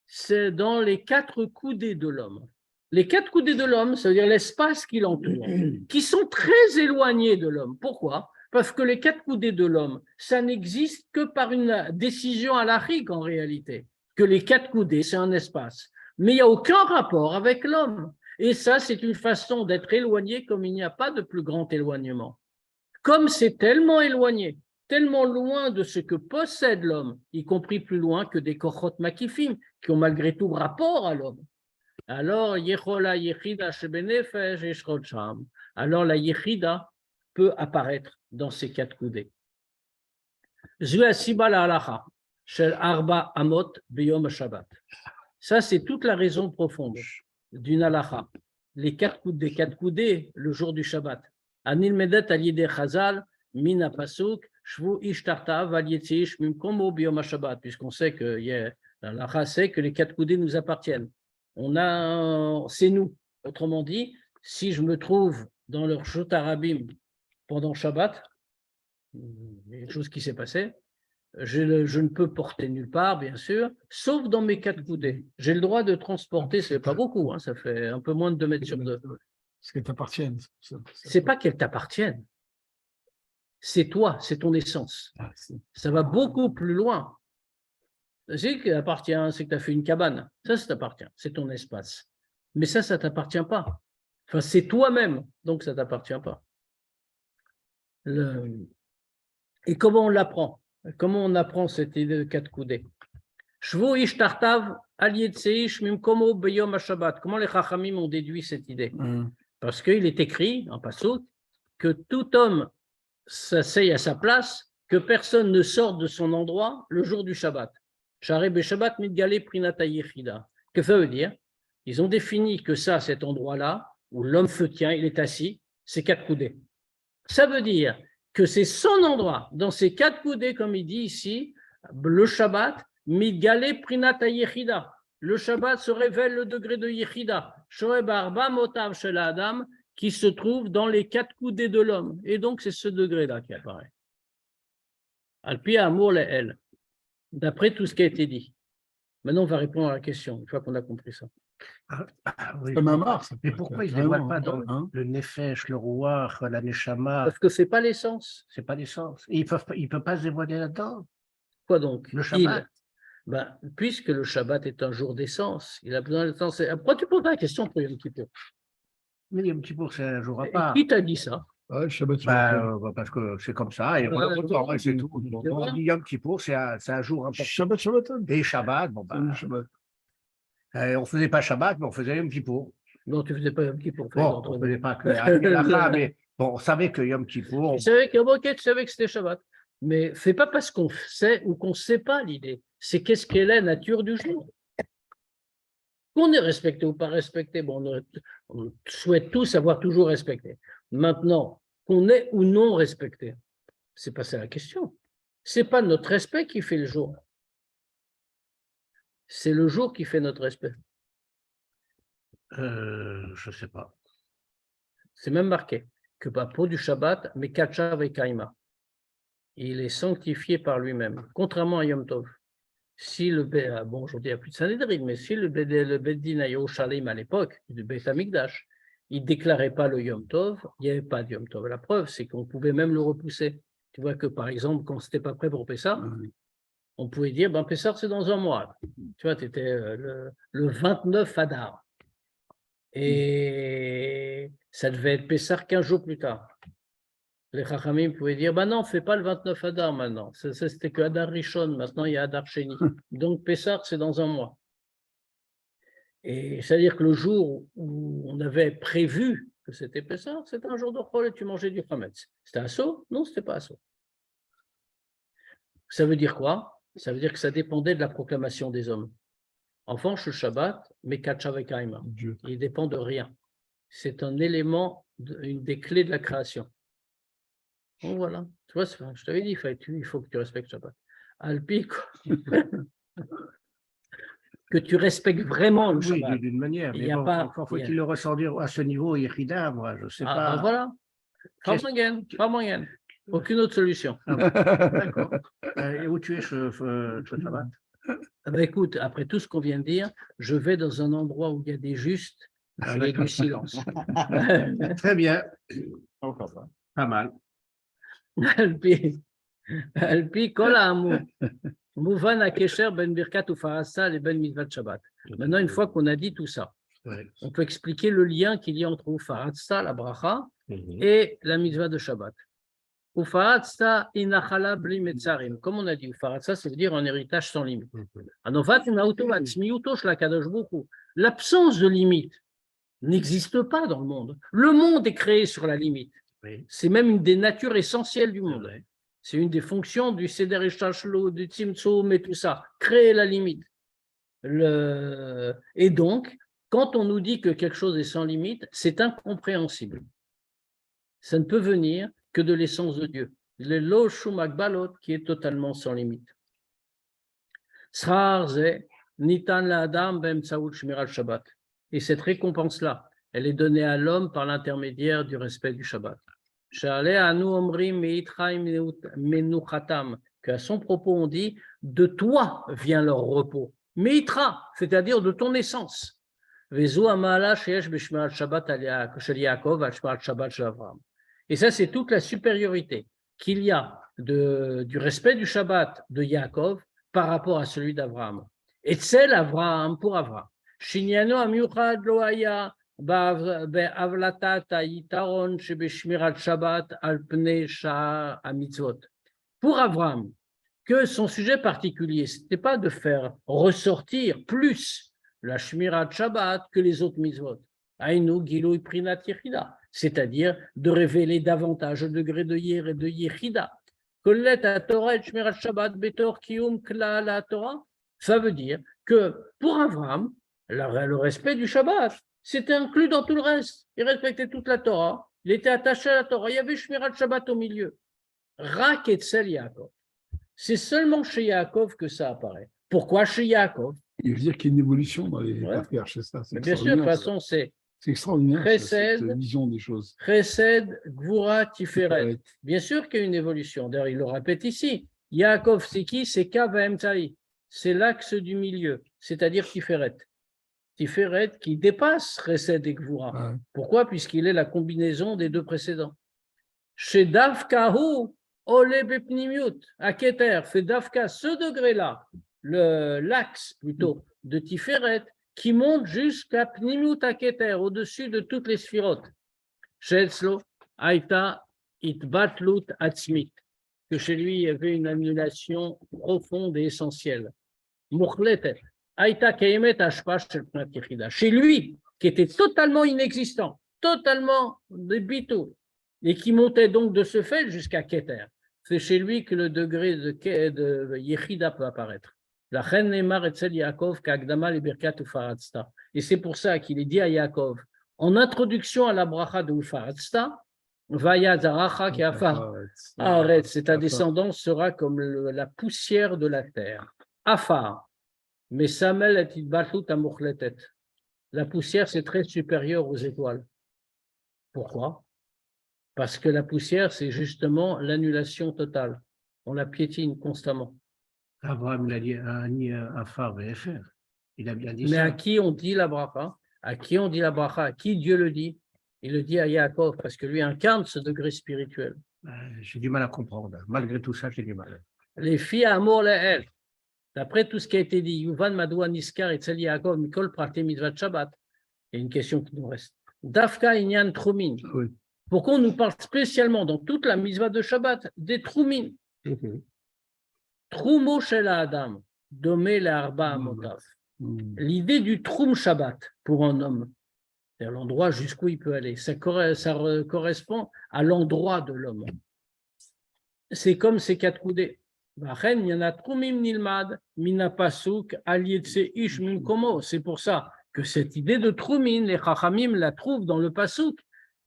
C'est dans les 4 coudées de l'homme. Les 4 coudées de l'homme, c'est-à-dire l'espace qui l'entoure, qui sont très éloignés de l'homme. Pourquoi? Parce que les 4 coudées de l'homme, ça n'existe que par une décision halachique en réalité. Que les 4 coudées, c'est un espace. Mais il n'y a aucun rapport avec l'homme. Et ça, c'est une façon d'être éloigné comme il n'y a pas de plus grand éloignement. Comme c'est tellement éloigné, tellement loin de ce que possède l'homme, y compris plus loin que des kochot makifim, qui ont malgré tout rapport à l'homme. Alors, yechola yechida shebenefesh yeshrod sham. Alors la yechida peut apparaître dans ces 4 coudées. Zu asiba la halacha shel arba amot biyom Shabbat. Ça, c'est toute la raison profonde d'une halacha. Les 4 coudées, le jour du Shabbat. Anil medet al yedei chazal min pasuk shvu ish tartav al yetzish mimkomo biyom Shabbat, puisqu'on sait que la halacha sait que les 4 coudées nous appartiennent. C'est nous. Autrement dit, si je me trouve dans leur Shut Arabim pendant Shabbat, il y a quelque chose qui s'est passé, je ne peux porter nulle part, bien sûr, sauf dans mes 4 coudées. J'ai le droit de transporter, ce n'est pas beaucoup, hein, ça fait un peu moins de 2 mètres sur 2. Ce qui t'appartienne. C'est pas qu'elles t'appartiennent. C'est toi, c'est ton essence. Ça va beaucoup plus loin. C'est que t'appartient, c'est que tu as fait une cabane. Ça t'appartient, c'est ton espace. Mais ça ne t'appartient pas. Enfin, c'est toi-même, donc ça ne t'appartient pas. Et comment on l'apprend? Comment on apprend cette idée de 4 coudées? Shvu ish tartav al yetzeish mimkomo beyom Shabbat. Comment les Chachamim ont déduit cette idée? Parce qu'il est écrit en pasuk que tout homme s'asseye à sa place, que personne ne sorte de son endroit le jour du Shabbat. Share beShabbat mitgale prinata yechida. Que ça veut dire? Ils ont défini que ça, cet endroit-là, où l'homme se tient, il est assis, c'est 4 coudées. Ça veut dire que c'est son endroit, dans ces 4 coudées, comme il dit ici, le Shabbat, mitgale prinata yechida. Le Shabbat se révèle le degré de yechida. Shoeb arba motav shel Adam, qui se trouve dans les 4 coudées de l'homme. Et donc, c'est ce degré-là qui apparaît. Alpi amour le el. D'après tout ce qui a été dit. Maintenant, on va répondre à la question, une fois qu'on a compris ça. Oui. Comme un Mars. Mais pourquoi ils ne dévoilent pas dans le Nefesh, le Ruach, la Neshama? Parce que ce n'est pas l'essence. Ce n'est pas l'essence. Ils ne peuvent pas se dévoiler là-dedans. Quoi donc? Le Shabbat. Puisque le Shabbat est un jour d'essence, il a besoin d'essence. Pourquoi tu poses la question pour Yom Kippour? Mais Yom Kippour, c'est un jour à part. Qui t'a dit ça? Ouais, Shabbat. Parce que c'est comme ça, et c'est tout. On dit Yom Kippour, c'est un jour important. Shabbat. Et Shabbat, on ne faisait pas Shabbat, mais on faisait Yom Kippour. Non, tu ne faisais pas Yom Kippour. Bon, on ne faisait pas que mais bon, on savait que Yom Kippour. Tu savais que c'était Shabbat. Mais ce n'est pas parce qu'on sait ou qu'on ne sait pas l'idée. C'est qu'est-ce qu'est la nature du jour. Qu'on est respecté ou pas respecté, bon, on souhaite tous avoir toujours respecté. Maintenant, qu'on est ou non respecté, c'est pas ça la question. C'est pas notre respect qui fait le jour. C'est le jour qui fait notre respect. Je ne sais pas. C'est même marqué que pas pour du Shabbat, mais Kachav et Kaima. Il est sanctifié par lui-même, contrairement à Yom Tov. Si bon, aujourd'hui il n'y a plus de Sanhedrin, mais si le Beddin à Yerushalayim à l'époque, du Beit Hamikdash, il ne déclarait pas le Yom Tov, il n'y avait pas de Yom Tov. La preuve, c'est qu'on pouvait même le repousser. Tu vois que par exemple, quand ce n'était pas prêt pour Pessah, On pouvait dire, ben, Pessah, c'est dans un mois. Tu vois, tu étais le 29 Adar. Et ça devait être Pessah 15 jours plus tard. Les Chachamim pouvaient dire, ben non, fais pas le 29 Adar maintenant. C'était que Adar Rishon, maintenant il y a Adar Sheni. Donc Pessah, c'est dans un mois. Et c'est-à-dire que le jour où on avait prévu que c'était Pessah, c'était un jour de Chol et tu mangeais du Chametz. C'était Asso? Non, c'était pas Asso. Ça veut dire quoi? Ça veut dire que ça dépendait de la proclamation des hommes. En revanche, le Shabbat, Mekatcha Vekaima, il dépend de rien. C'est un élément, une des clés de la création. Donc voilà, tu vois, je t'avais dit, il faut que tu respectes Shabbat. Alpi, que tu respectes vraiment le Oui, Shabbat. d'une manière. Il Mais y a bon, pas, encore il y a- faut-il le ressentir à ce niveau, Yechida, moi, je ne sais pas. voilà, pas moyen. Aucune autre solution. D'accord. Et où tu es, ce Shabbat? Ah ben écoute, après tout ce qu'on vient de dire, je vais dans un endroit où il y a des justes, alors il y a du silence. Très bien, Encore pas. pas mal. Alpi, kol ha'amu, mouvan ha'kesher ben birkat ufarasa et ben mitzvat Shabbat. Maintenant, une fois qu'on a dit tout ça, Ouais. on peut expliquer le lien qu'il y a entre ufaratsa, la bracha, Mhm. et la mitzvah de Shabbat. Ufaratsa inachala bli metzarim. Comme on a dit, ufaratsa, ça veut dire un héritage sans limite. L'absence de limite n'existe pas dans le monde. Le monde est créé sur la limite. Oui. C'est même une des natures essentielles du monde. vrai. C'est une des fonctions du Seder Ishtashlo, du Tzimtzum et tout ça, créer la limite. Et donc, quand on nous dit que quelque chose est sans limite, c'est incompréhensible. Ça ne peut venir que de l'essence de Dieu. Le Lo Shumak Balot, qui est totalement sans limite. Nitan la Adam Bemtsaout Shmirat Shabbat. Et cette récompense-là, elle est donnée à l'homme par l'intermédiaire du respect du Shabbat. Qu'à son propos, on dit, de toi vient leur repos. Meitra, c'est-à-dire de ton essence. Et ça, c'est toute la supériorité qu'il y a du respect du Shabbat de Yaakov par rapport à celui d'Abraham. Et c'est l'Abraham pour Abraham. Shinyano amiuchad lo haya be'avlatat ha'yitaron shebeshmirat Shabbat al pnei sha'ar hamitzvot. Pour Abraham, que son sujet particulier, ce n'était pas de faire ressortir plus la shmirat Shabbat que les autres mitzvot. Aïnou gilui prinat yechida, c'est-à-dire de révéler davantage le degré de yer et de yechida. Ça veut dire que pour Abraham, le respect du Shabbat, c'était inclus dans tout le reste. Il respectait toute la Torah, il était attaché à la Torah, il y avait Shmirat Shabbat au milieu. Rak etzel Yaakov. C'est seulement chez Yaakov que ça apparaît. Pourquoi chez Yaakov? Il veut dire qu'il y a une évolution dans les patriarches, c'est ça. Bien sûr, de toute façon, c'est extraordinaire, Chesed, cette vision des choses. Chesed, Gvura, Tiferet. Bien sûr qu'il y a une évolution. D'ailleurs, il le répète ici. Yaakov, c'est qui? C'est Kav Emtaï. C'est l'axe du milieu, c'est-à-dire Tiferet. Tiferet qui dépasse Chesed et Gvura. Ouais. Pourquoi? Puisqu'il est la combinaison des deux précédents. Chez Davkahu, Ole Bepnimiut, à Keter, fait Davka ce degré-là, l'axe plutôt de Tiferet, qui monte jusqu'à Pnimiut à Keter, au-dessus de toutes les sphirotes. Chez Etzlo, Aïta, Itbatlut Atzmit, que chez lui, il y avait une annulation profonde et essentielle. Mukhletet, Aïta Keimet Ashpash chez lui, qui était totalement inexistant, totalement débitou, et qui montait donc de ce fait jusqu'à Keter. C'est chez lui que le degré de Yechida peut apparaître. La reine Neymar etzel Yaakov k'agdama liberkat ufaratsta. Et c'est pour ça qu'il est dit à Yaakov, en introduction à la bracha de ufaratsta, Vaya zaracha ki afar. Arrête, c'est ta descendance sera comme la poussière de la terre. Afar. Mais Samel et Idbatlut amuchletet. La poussière, c'est très supérieur aux étoiles. Pourquoi? Parce que la poussière, c'est justement l'annulation totale. On la piétine constamment. Abraham, il a dit Afar VFR. Il a bien dit Mais ça. à qui on dit la bracha? À qui on dit la bracha? À qui Dieu le dit? Il le dit à Yaakov, parce que lui incarne ce degré spirituel. J'ai du mal à comprendre. Malgré tout ça, j'ai du mal. Les filles amour les elles. D'après tout ce qui a été dit, Yuvan Madoua Niskar et Tzeli Yaakov Mikol Praté Mitzvat Shabbat. Il y a une question qui nous reste. Dafka Inyan Trumin. Oui. Pourquoi on nous parle spécialement dans toute la mitzvah de Shabbat des Trumin? Trumo Shel Adam, Domé le Arba Amotav. L'idée du Troum Shabbat pour un homme, c'est l'endroit jusqu'où il peut aller, ça correspond à l'endroit de l'homme. C'est comme ces 4 coudées. Il y en a Troumim Nilmad, Mina Pasuk, Alietse Ish Minkomo. C'est pour ça que cette idée de Troumin, les Chachamim la trouvent dans le Pasuk,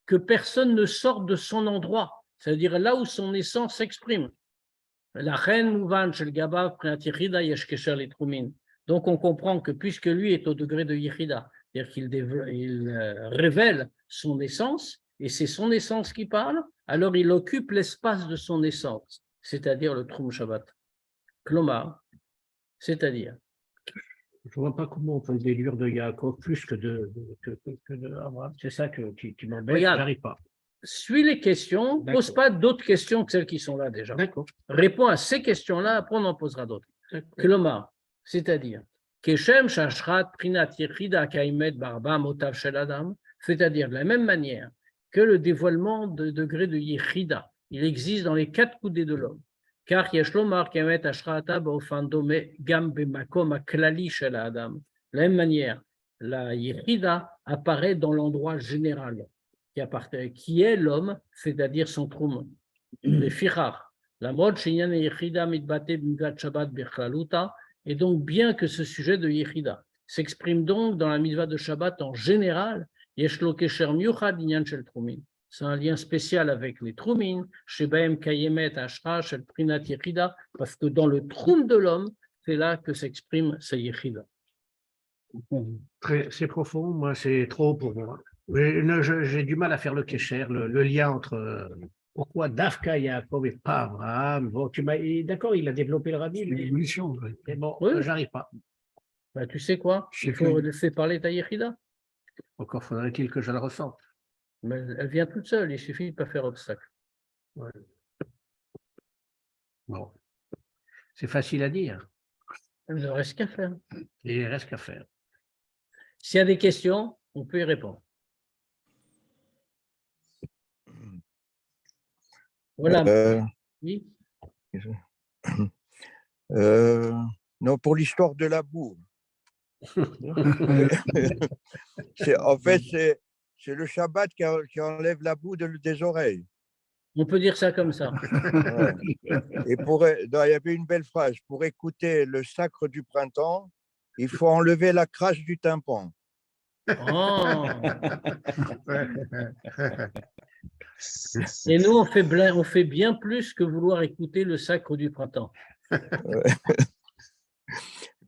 que personne ne sort de son endroit, c'est-à-dire là où son essence s'exprime. La reine Mouvan Shel Gabav Prinat Yechida Yesh Kesher les Troumin. Donc on comprend que puisque lui est au degré de Yechida, c'est-à-dire qu'il révèle son essence, et c'est son essence qui parle, alors il occupe l'espace de son essence, c'est-à-dire le Troum Shabbat. Klomar, c'est-à-dire. Je ne vois pas comment on peut déduire de Yaakov plus que de Abraham. C'est ça qui m'embête, Regarde. j'arrive pas. Suis les questions, D'accord. pose pas d'autres questions que celles qui sont là déjà. D'accord. Réponds à ces questions-là, après on en posera d'autres. Klomar, c'est-à-dire, Keshem Shashrat Prinat Yechida Kaimet Barba Motav Shel Adam, c'est-à-dire de la même manière que le dévoilement de degré de Yechida, il existe dans les 4 coudées de l'homme. Car Yeshlomar Kemet Ashrata Baofan Dome Gam Bemakom Aklali Shel Adam. De la même manière, la Yechida apparaît dans l'endroit général qui est l'homme, c'est-à-dire son troum. Le Fichar, la mode Shinyan Yechida Mitbate B'Mivat Shabbat Bechlaluta. Et donc, bien que ce sujet de Yechida s'exprime donc dans la mitzvah de Shabbat en général, Yeshlo Kesher Miuchad Inyan Shel Trumin. C'est un lien spécial avec les Trumin, Shebaem Kayemet Ashra Shel Prinat Yechida, parce que dans le Troum de l'homme, c'est là que s'exprime sa Yechida. C'est profond, moi, c'est trop pour moi. J'ai du mal à faire le kécher, le lien entre pourquoi Dafka Yaakov et pas Abraham. Bon, d'accord, il a développé le rabbi, C'est une évolution. Oui. mais bon, Oui. j'arrive pas. Ben, tu sais quoi? Je sais Il faut plus. laisser parler ta Yechida. Encore faudrait-il que je le ressente. Mais elle vient toute seule, il suffit de ne pas faire obstacle. Bon, c'est facile à dire. Il ne reste qu'à faire. Et il reste qu'à faire. S'il y a des questions, on peut y répondre. Voilà. Oui. Non, pour l'histoire de la boue. En fait, c'est le Shabbat qui enlève la boue des oreilles. On peut dire ça comme ça. Ouais. Et il y avait une belle phrase, pour écouter le sacre du printemps, il faut enlever la crasse du tympan. Oh. Et nous, on fait bien plus que vouloir écouter le sacre du printemps.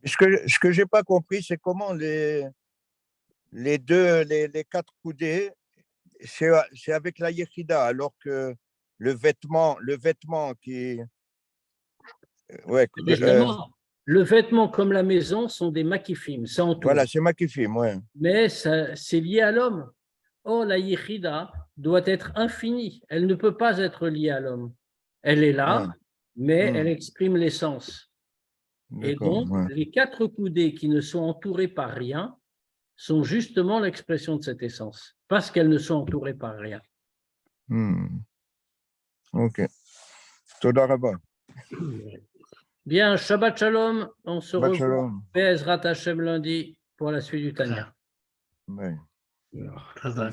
Ce que je n'ai pas compris, c'est comment les 4 coudées, c'est avec la Yechida, alors que le vêtement qui… Ouais, Justement, le vêtement comme la maison sont des makifim, ça entoure. voilà, c'est Makifim, ouais. Mais c'est lié à l'homme. Or, la Yechida doit être infinie. Elle ne peut pas être liée à l'homme. Elle est là, mais elle exprime l'essence. Et donc, les 4 coudées qui ne sont entourées par rien sont justement l'expression de cette essence, parce qu'elles ne sont entourées par rien. Ok. Toda Rabba. Bien, Shabbat Shalom. On se Shabbat revoit Shalom. Be'ezrat Hashem lundi pour la suite du Tanya. Ouais. Alors, Ça va.